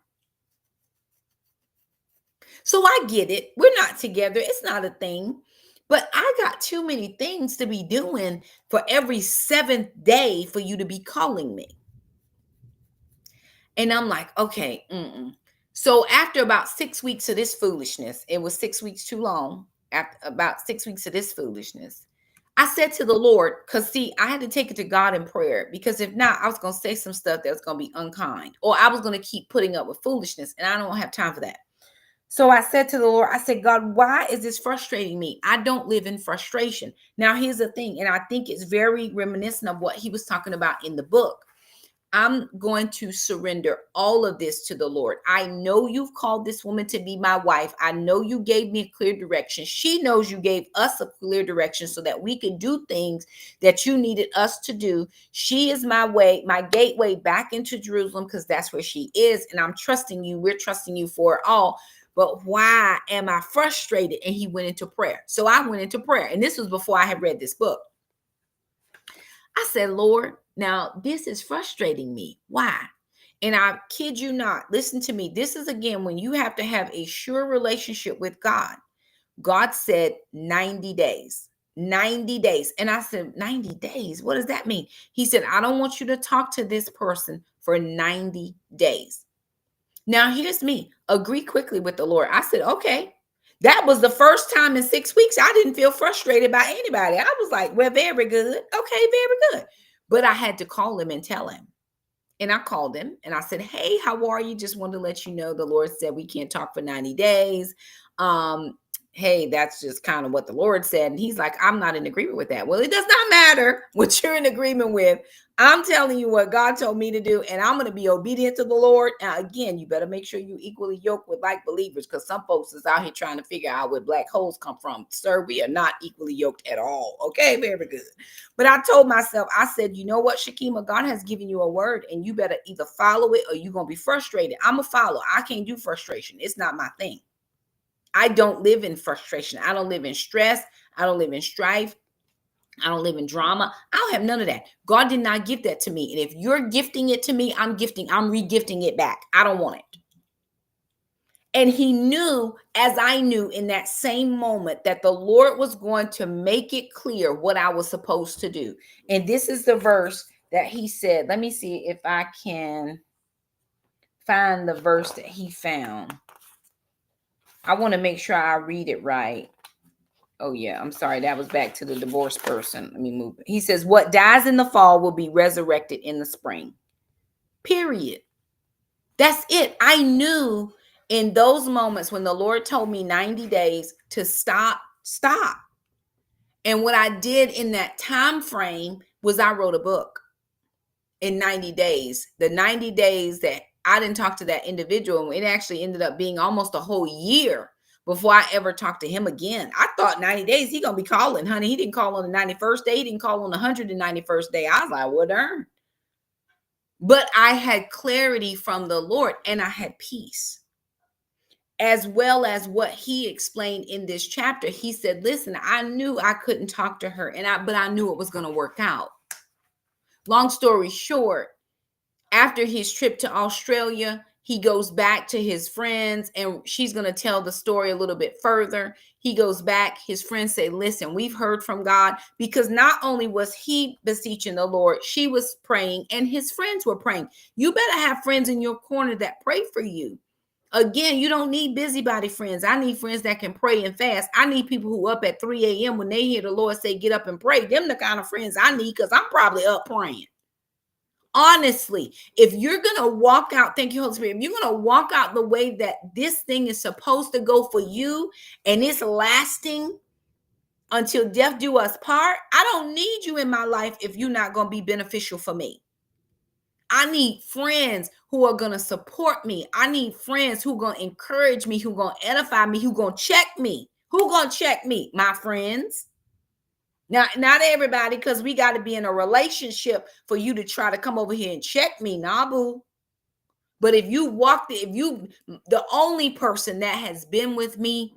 So I get it. We're not together. It's not a thing. But I got too many things to be doing for every 7th day for you to be calling me. And I'm like, okay. So after about 6 weeks of this foolishness, it was 6 weeks too long. After about 6 weeks of this foolishness, I said to the Lord, because see, I had to take it to God in prayer, because if not, I was going to say some stuff that's going to be unkind, or I was going to keep putting up with foolishness, and I don't have time for that. So I said to the Lord, I said, God, why is this frustrating me? I don't live in frustration. Now, here's the thing, and I think it's very reminiscent of what he was talking about in the book. I'm going to surrender all of this to the Lord. I know you've called this woman to be my wife. I know you gave me a clear direction. She knows you gave us a clear direction so that we could do things that you needed us to do. She is my way, my gateway back into Jerusalem, because that's where she is. And I'm trusting you. We're trusting you for it all. But why am I frustrated? And he went into prayer. So I went into prayer. And this was before I had read this book. I said, Lord, now this is frustrating me. Why? And I kid you not, listen to me. This is again when you have to have a sure relationship with God. God said 90 days. 90 days. And I said, 90 days? What does that mean? He said, I don't want you to talk to this person for 90 days. Now, here's me. Agree quickly with the Lord. I said, okay. That was the first time in 6 weeks I didn't feel frustrated by anybody. I was like, well, very good. Okay, very good. But I had to call him and tell him. And I called him and I said, hey, how are you? Just wanted to let you know the Lord said we can't talk for 90 days. Hey, that's just kind of what the Lord said. And he's like, I'm not in agreement with that. Well, it does not matter what you're in agreement with. I'm telling you what God told me to do, and I'm going to be obedient to the Lord. Now, again, you better make sure you equally yoke with like believers, because some folks is out here trying to figure out where black holes come from. Sir, we are not equally yoked at all. Okay, very good. But I told myself, I said, you know what, Shakema, God has given you a word, and you better either follow it or you're going to be frustrated. I'm a follower. I can't do frustration. It's not my thing. I don't live in frustration. I don't live in stress. I don't live in strife. I don't live in drama. I don't have none of that. God did not give that to me. And if you're gifting it to me, I'm re-gifting it back. I don't want it. And he knew, as I knew in that same moment, that the Lord was going to make it clear what I was supposed to do. And this is the verse that he said. Let me see if I can find the verse that he found. I want to make sure I read it right. Oh, yeah. I'm sorry. That was back to the divorced person. Let me move. He says, what dies in the fall will be resurrected in the spring. Period. That's it. I knew in those moments when the Lord told me 90 days to stop. And what I did in that time frame was I wrote a book in 90 days. The 90 days that I didn't talk to that individual, it actually ended up being almost a whole year before I ever talked to him again. I thought 90 days, he gonna be calling, honey. He didn't call on the 91st day. He didn't call on the 191st day. I was like, well, darn. But I had clarity from the Lord, and I had peace. As well as what he explained in this chapter. He said, listen, I knew I couldn't talk to her, but I knew it was gonna work out. Long story short, after his trip to Australia, he goes back to his friends, and she's going to tell the story a little bit further. He goes back. His friends say, listen, we've heard from God, because not only was he beseeching the Lord, she was praying, and his friends were praying. You better have friends in your corner that pray for you. Again, you don't need busybody friends. I need friends that can pray and fast. I need people who up at 3 a.m. when they hear the Lord say, get up and pray. Them the kind of friends I need, because I'm probably up praying. Honestly, if you're going to walk out, thank you, Holy Spirit, if you're going to walk out the way that this thing is supposed to go for you, and it's lasting until death do us part, I don't need you in my life if you're not going to be beneficial for me. I need friends who are going to support me. I need friends who are going to encourage me, who are going to edify me, who are going to check me. Who going to check me? My friends. Now, not everybody, because we got to be in a relationship for you to try to come over here and check me, nah, boo. But if the only person that has been with me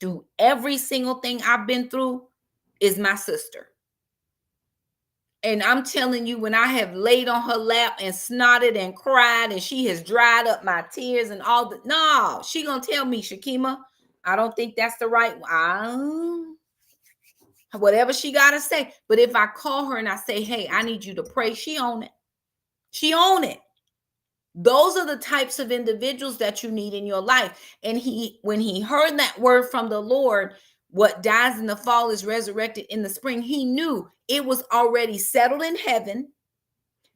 through every single thing I've been through is my sister. And I'm telling you, when I have laid on her lap and snotted and cried, and she has dried up my tears and all that, no, she gonna tell me, Shakema, I don't think that's the right one. Whatever she got to say. But if I call her and I say, hey, I need you to pray, she own it. She own it. Those are the types of individuals that you need in your life. And when he heard that word from the Lord, What dies in the fall is resurrected in the spring. He knew it was already settled in heaven.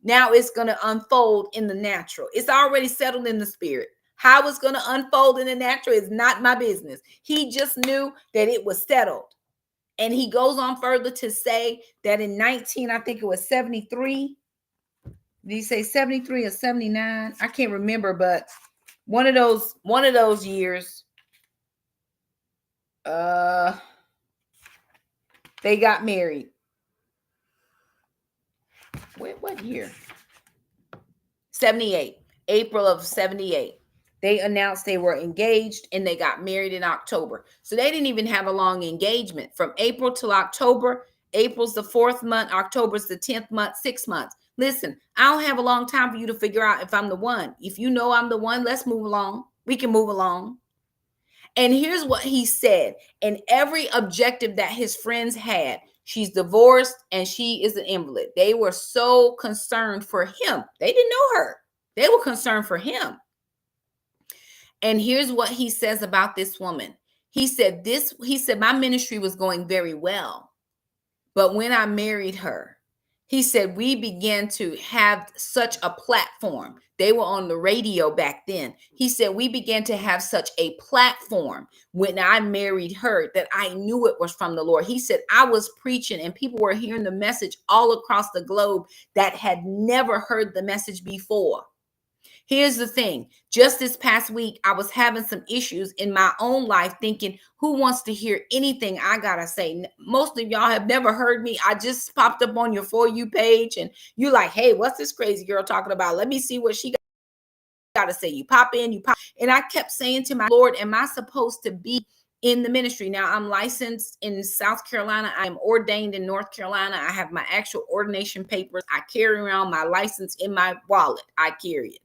Now it's going to unfold in the natural. It's already settled in the spirit. How it's going to unfold in the natural is not my business. He just knew that it was settled. And he goes on further to say that in I think it was 73. Did he say 73 or 79? I can't remember, but one of those years, they got married. What year? 78. April of 78. They announced they were engaged and they got married in October. So they didn't even have a long engagement. From April till October, April's the 4th month, October's the 10th month, 6 months. Listen, I don't have a long time for you to figure out if I'm the one. If you know I'm the one, let's move along. We can move along. And here's what he said. And every objective that his friends had, she's divorced and she is an invalid. They were so concerned for him. They didn't know her. They were concerned for him. And here's what he says about this woman. He said, my ministry was going very well. But when I married her, he said, we began to have such a platform. They were on the radio back then. He said, we began to have such a platform when I married her that I knew it was from the Lord. He said, I was preaching and people were hearing the message all across the globe that had never heard the message before. Here's the thing. Just this past week, I was having some issues in my own life thinking, who wants to hear anything I got to say? Most of y'all have never heard me. I just popped up on your For You page and you're like, hey, what's this crazy girl talking about? Let me see what she got to say. You pop in, you pop. And I kept saying to my Lord, am I supposed to be in the ministry? Now I'm licensed in South Carolina. I'm ordained in North Carolina. I have my actual ordination papers. I carry around my license in my wallet. I carry it.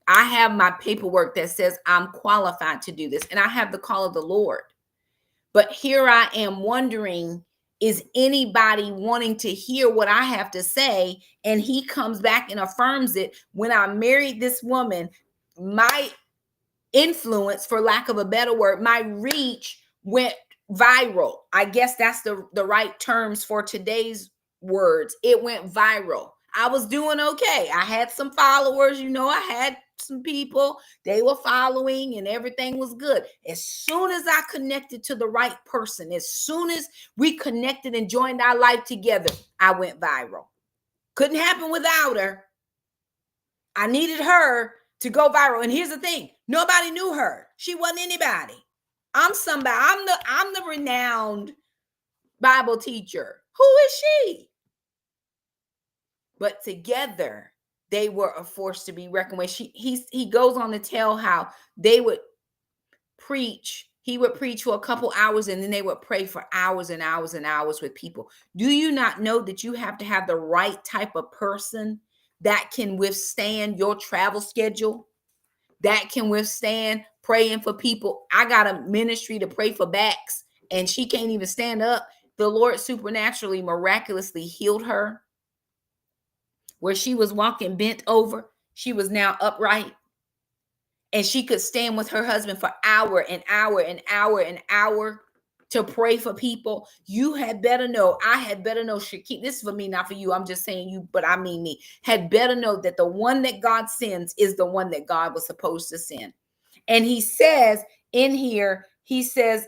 I have my paperwork that says I'm qualified to do this, and I have the call of the Lord. But here I am wondering, is anybody wanting to hear what I have to say? And he comes back and affirms it. When I married this woman, my influence, for lack of a better word, my reach went viral. I guess that's the right terms for today's words. It went viral. I was doing okay. I had some followers, I had some people, they were following and everything was good. As soon as I connected to the right person, as soon as we connected and joined our life together, I went viral. Couldn't happen without her. I needed her to go viral. And here's the thing. Nobody knew her. She wasn't anybody. I'm somebody. I'm the renowned Bible teacher. Who is she? But together, they were a force to be reckoned with. He goes on to tell how they would preach. He would preach for a couple hours and then they would pray for hours and hours and hours with people. Do you not know that you have to have the right type of person that can withstand your travel schedule, that can withstand praying for people? I got a ministry to pray for backs and she can't even stand up. The Lord supernaturally, miraculously healed her. Where she was walking bent over, she was now upright. And she could stand with her husband for hour and hour and hour and hour to pray for people. You had better know, I had better know, Shakema, this is for me, not for you. I'm just saying you, but I mean me. Had better know that the one that God sends is the one that God was supposed to send. And he says in here, he says,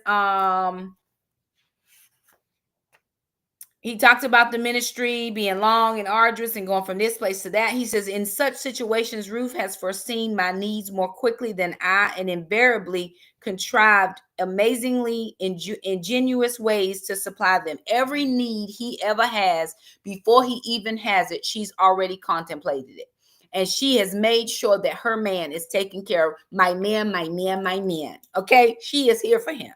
he talks about the ministry being long and arduous and going from this place to that. He says, in such situations, Ruth has foreseen my needs more quickly than I, and invariably contrived amazingly ingenious ways to supply them. Every need he ever has, before he even has it, she's already contemplated it. And she has made sure that her man is taken care of. My man, my man, my man. Okay? She is here for him.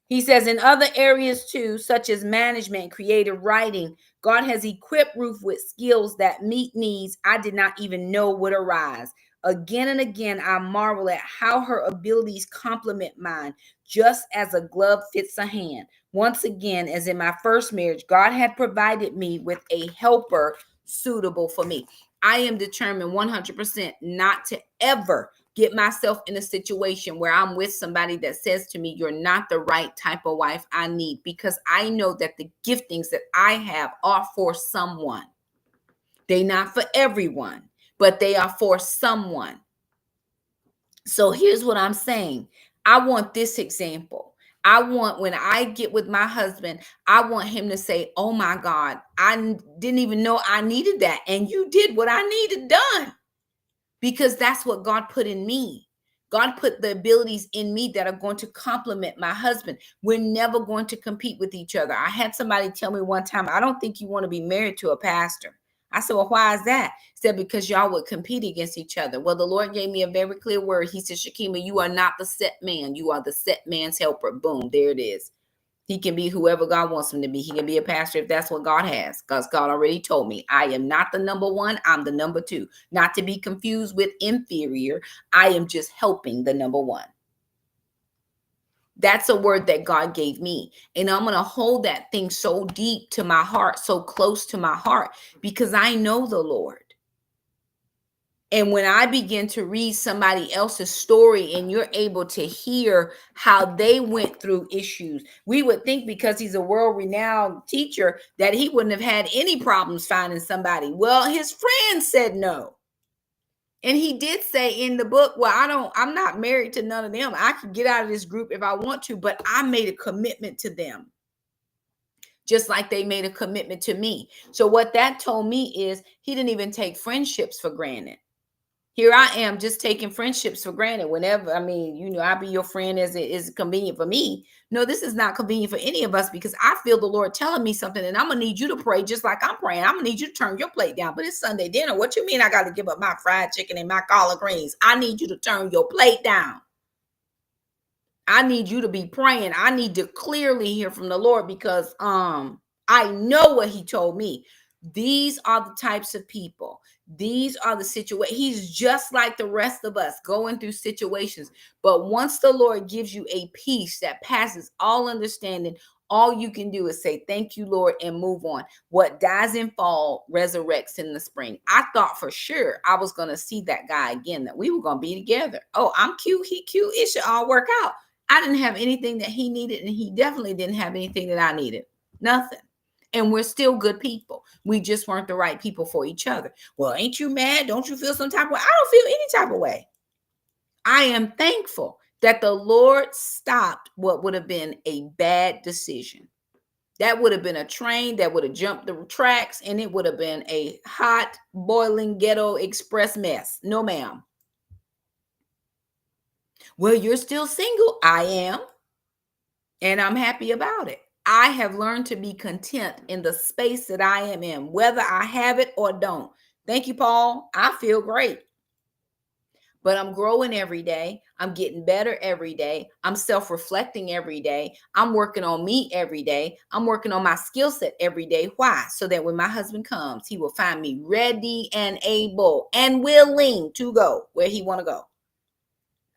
He says in other areas too, such as management, creative writing, God has equipped Ruth with skills that meet needs I did not even know would arise. Again and again, I marvel at how her abilities complement mine, just as a glove fits a hand. Once again, as in my first marriage, God had provided me with a helper suitable for me. I am determined 100% not to ever get myself in a situation where I'm with somebody that says to me, you're not the right type of wife I need, because I know that the giftings that I have are for someone. They're not for everyone, but they are for someone. So here's what I'm saying. I want this example. I want, when I get with my husband, I want him to say, oh my God, I didn't even know I needed that. And you did what I needed done, because that's what God put in me. God put the abilities in me that are going to complement my husband. We're never going to compete with each other. I had somebody tell me one time, I don't think you want to be married to a pastor. I said, well, why is that? He said, because y'all would compete against each other. Well, the Lord gave me a very clear word. He said, Shakema, you are not the set man. You are the set man's helper. Boom, there it is. He can be whoever God wants him to be. He can be a pastor if that's what God has, because God already told me I am not the number one. I'm the number two. Not to be confused with inferior. I am just helping the number one. That's a word that God gave me. And I'm going to hold that thing so deep to my heart, so close to my heart, because I know the Lord. And when I begin to read somebody else's story and you're able to hear how they went through issues, we would think because he's a world-renowned teacher that he wouldn't have had any problems finding somebody. Well, his friend said no. And he did say in the book, well, I'm not married to none of them. I can get out of this group if I want to, but I made a commitment to them, just like they made a commitment to me. So what that told me is he didn't even take friendships for granted. Here I am just taking friendships for granted whenever, I'll be your friend as it is convenient for me. No, this is not convenient for any of us, because I feel the Lord telling me something and I'm going to need you to pray just like I'm praying. I'm going to need you to turn your plate down. But it's Sunday dinner. What you mean I got to give up my fried chicken and my collard greens? I need you to turn your plate down. I need you to be praying. I need to clearly hear from the Lord, because I know what he told me. These are the types of people. These are the situations. He's just like the rest of us, going through situations. But once the Lord gives you a peace that passes all understanding, all you can do is say, thank you, Lord, and move on. What dies in fall resurrects in the spring. I thought for sure I was going to see that guy again, that we were going to be together. Oh, I'm cute. He cute. It should all work out. I didn't have anything that he needed, and he definitely didn't have anything that I needed. Nothing. And we're still good people. We just weren't the right people for each other. Well, ain't you mad? Don't you feel some type of way? I don't feel any type of way. I am thankful that the Lord stopped what would have been a bad decision. That would have been a train that would have jumped the tracks, and it would have been a hot, boiling ghetto express mess. No, ma'am. Well, you're still single. I am. And I'm happy about it. I have learned to be content in the space that I am in, whether I have it or don't. Thank you, Paul. I feel great. But I'm growing every day. I'm getting better every day. I'm self-reflecting every day. I'm working on me every day. I'm working on my skill set every day. Why? So that when my husband comes, he will find me ready and able and willing to go where he want to go.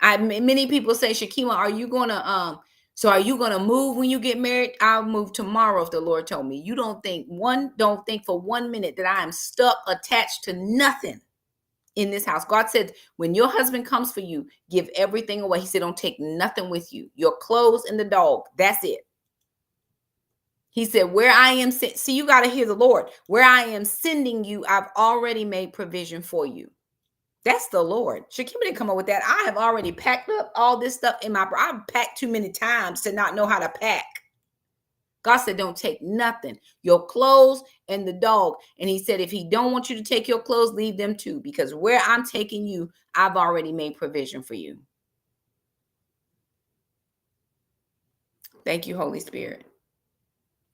Many people say, Shakema, are you going to move when you get married? I'll move tomorrow if the Lord told me. You don't think for 1 minute that I am stuck, attached to nothing in this house. God said, when your husband comes for you, give everything away. He said, don't take nothing with you. Your clothes and the dog. That's it. He said, where I am, see, you got to hear the Lord. Where I am sending you, I've already made provision for you. That's the Lord. Shakema didn't come up with that. I have already packed up all this stuff I've packed too many times to not know how to pack. God said, don't take nothing, your clothes and the dog. And he said, if he don't want you to take your clothes, leave them too, because where I'm taking you, I've already made provision for you. Thank you, Holy Spirit.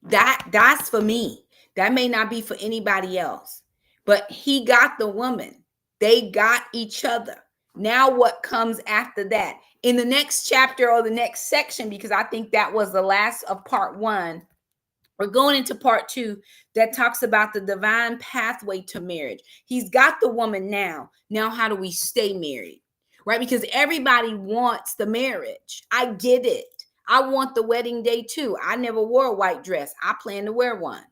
That's for me. That may not be for anybody else, but he got the woman. They got each other. Now what comes after that? In the next chapter or the next section, because I think that was the last of part 1, we're going into part 2 that talks about the divine pathway to marriage. He's got the woman now. Now, how do we stay married? Right? Because everybody wants the marriage. I get it. I want the wedding day too. I never wore a white dress. I plan to wear one.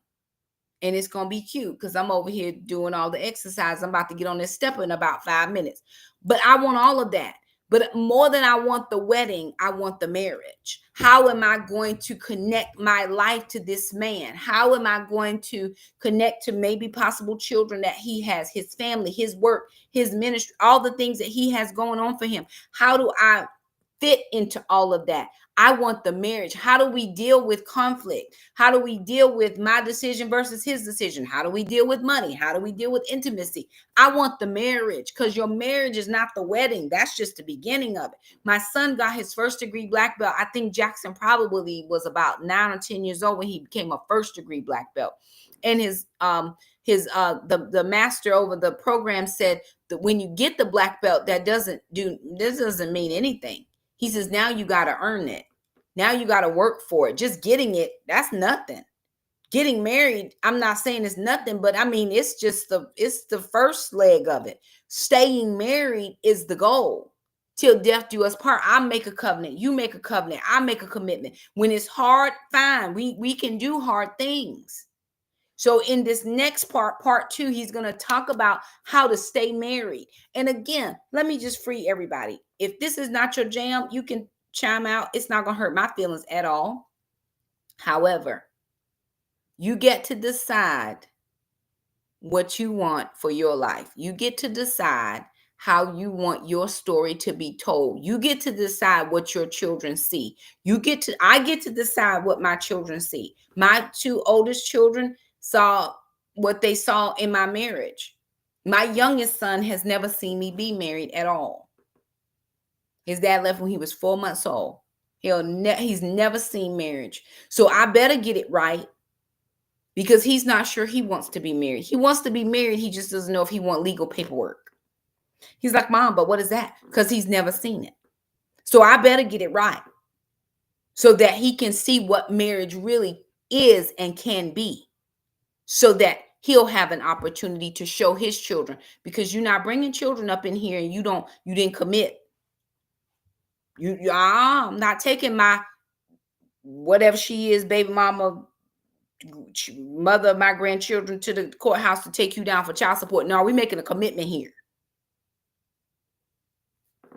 And it's going to be cute because I'm over here doing all the exercise. I'm about to get on this stepper in about 5 minutes. But I want all of that. But more than I want the wedding, I want the marriage. How am I going to connect my life to this man? How am I going to connect to maybe possible children that he has, his family, his work, his ministry, all the things that he has going on for him? How do I fit into all of that? I want the marriage. How do we deal with conflict? How do we deal with my decision versus his decision? How do we deal with money? How do we deal with intimacy? I want the marriage, because your marriage is not the wedding. That's just the beginning of it. My son got his first degree black belt. I think Jackson probably was about 9 or 10 years old when he became a first degree black belt. And the master over the program said that when you get the black belt, this doesn't mean anything. He says, now you got to earn it. Now you got to work for it. Just getting it, that's nothing. Getting married, I'm not saying it's nothing, but I mean, it's the first leg of it. Staying married is the goal. Till death do us part. I make a covenant. You make a covenant. I make a commitment. When it's hard, fine. We can do hard things. So in this next part 2, he's going to talk about how to stay married. And again, let me just free everybody. If this is not your jam, you can chime out. It's not going to hurt my feelings at all. However, you get to decide what you want for your life. You get to decide how you want your story to be told. You get to decide what your children see. I get to decide what my children see. My 2 oldest children saw what they saw in my marriage. My youngest son has never seen me be married at all. His dad left when he was 4 months old. He's never seen marriage. So I better get it right, because he's not sure he wants to be married. He wants to be married. He just doesn't know if he wants legal paperwork. He's like, Mom, but what is that? Because he's never seen it. So I better get it right so that he can see what marriage really is and can be, so that he'll have an opportunity to show his children, because you're not bringing children up in here and you didn't commit. I'm not taking my whatever she is, baby mama, mother of my grandchildren, to the courthouse to take you down for child support. No, we're making a commitment here.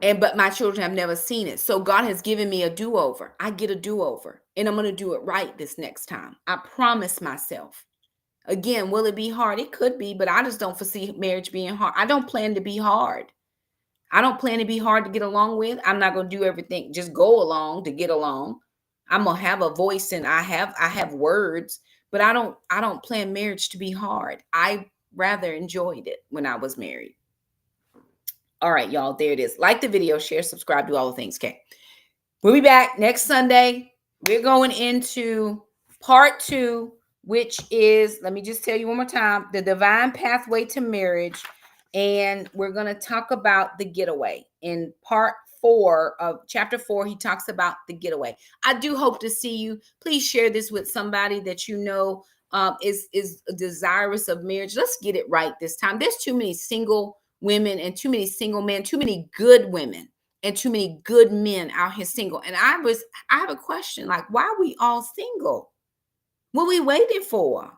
But my children have never seen it. So God has given me a do-over. I get a do-over, and I'm going to do it right this next time. I promise myself. Again, will it be hard? It could be, but I just don't foresee marriage being hard. I don't plan to be hard. I don't plan to be hard to get along with. I'm not going to do everything, just go along to get along. I'm going to have a voice, and I have words, but I don't plan marriage to be hard. I rather enjoyed it when I was married. All right, y'all, there it is. Like the video, share, subscribe, do all the things. Okay. We'll be back next Sunday. We're going into part 2, which is, let me just tell you one more time, the divine pathway to marriage. And we're going to talk about the getaway. In part 4 of chapter 4, he talks about the getaway. I do hope to see you. Please share this with somebody that you know is desirous of marriage. Let's get it right this time. There's too many single women and too many single men, too many good women and too many good men out here single. And I have a question, like, why are we all single? What are we waiting for?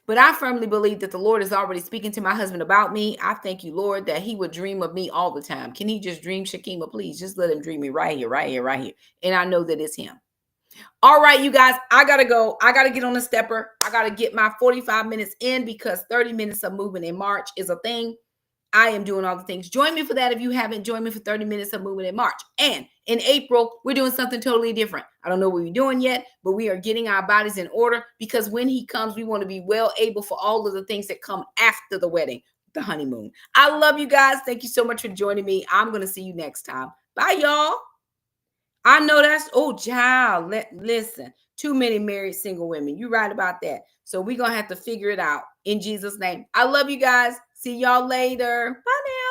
But I firmly believe that the Lord is already speaking to my husband about me. I thank you, Lord, that he would dream of me all the time. Can he just dream Shakema? Please just let him dream me right here, right here, right here. And I know that it's him. All right, you guys, I got to go. I got to get on the stepper. I got to get my 45 minutes in, because 30 minutes of movement in March is a thing. I am doing all the things. Join me for that if you haven't. Join me for 30 minutes of movement in March. And in April, we're doing something totally different. I don't know what we're doing yet, but we are getting our bodies in order, because when he comes, we want to be well able for all of the things that come after the wedding, the honeymoon. I love you guys. Thank you so much for joining me. I'm going to see you next time. Bye, y'all. I know that's, oh, child, listen, too many married single women. You're right about that. So we're going to have to figure it out in Jesus' name. I love you guys. See y'all later. Bye now.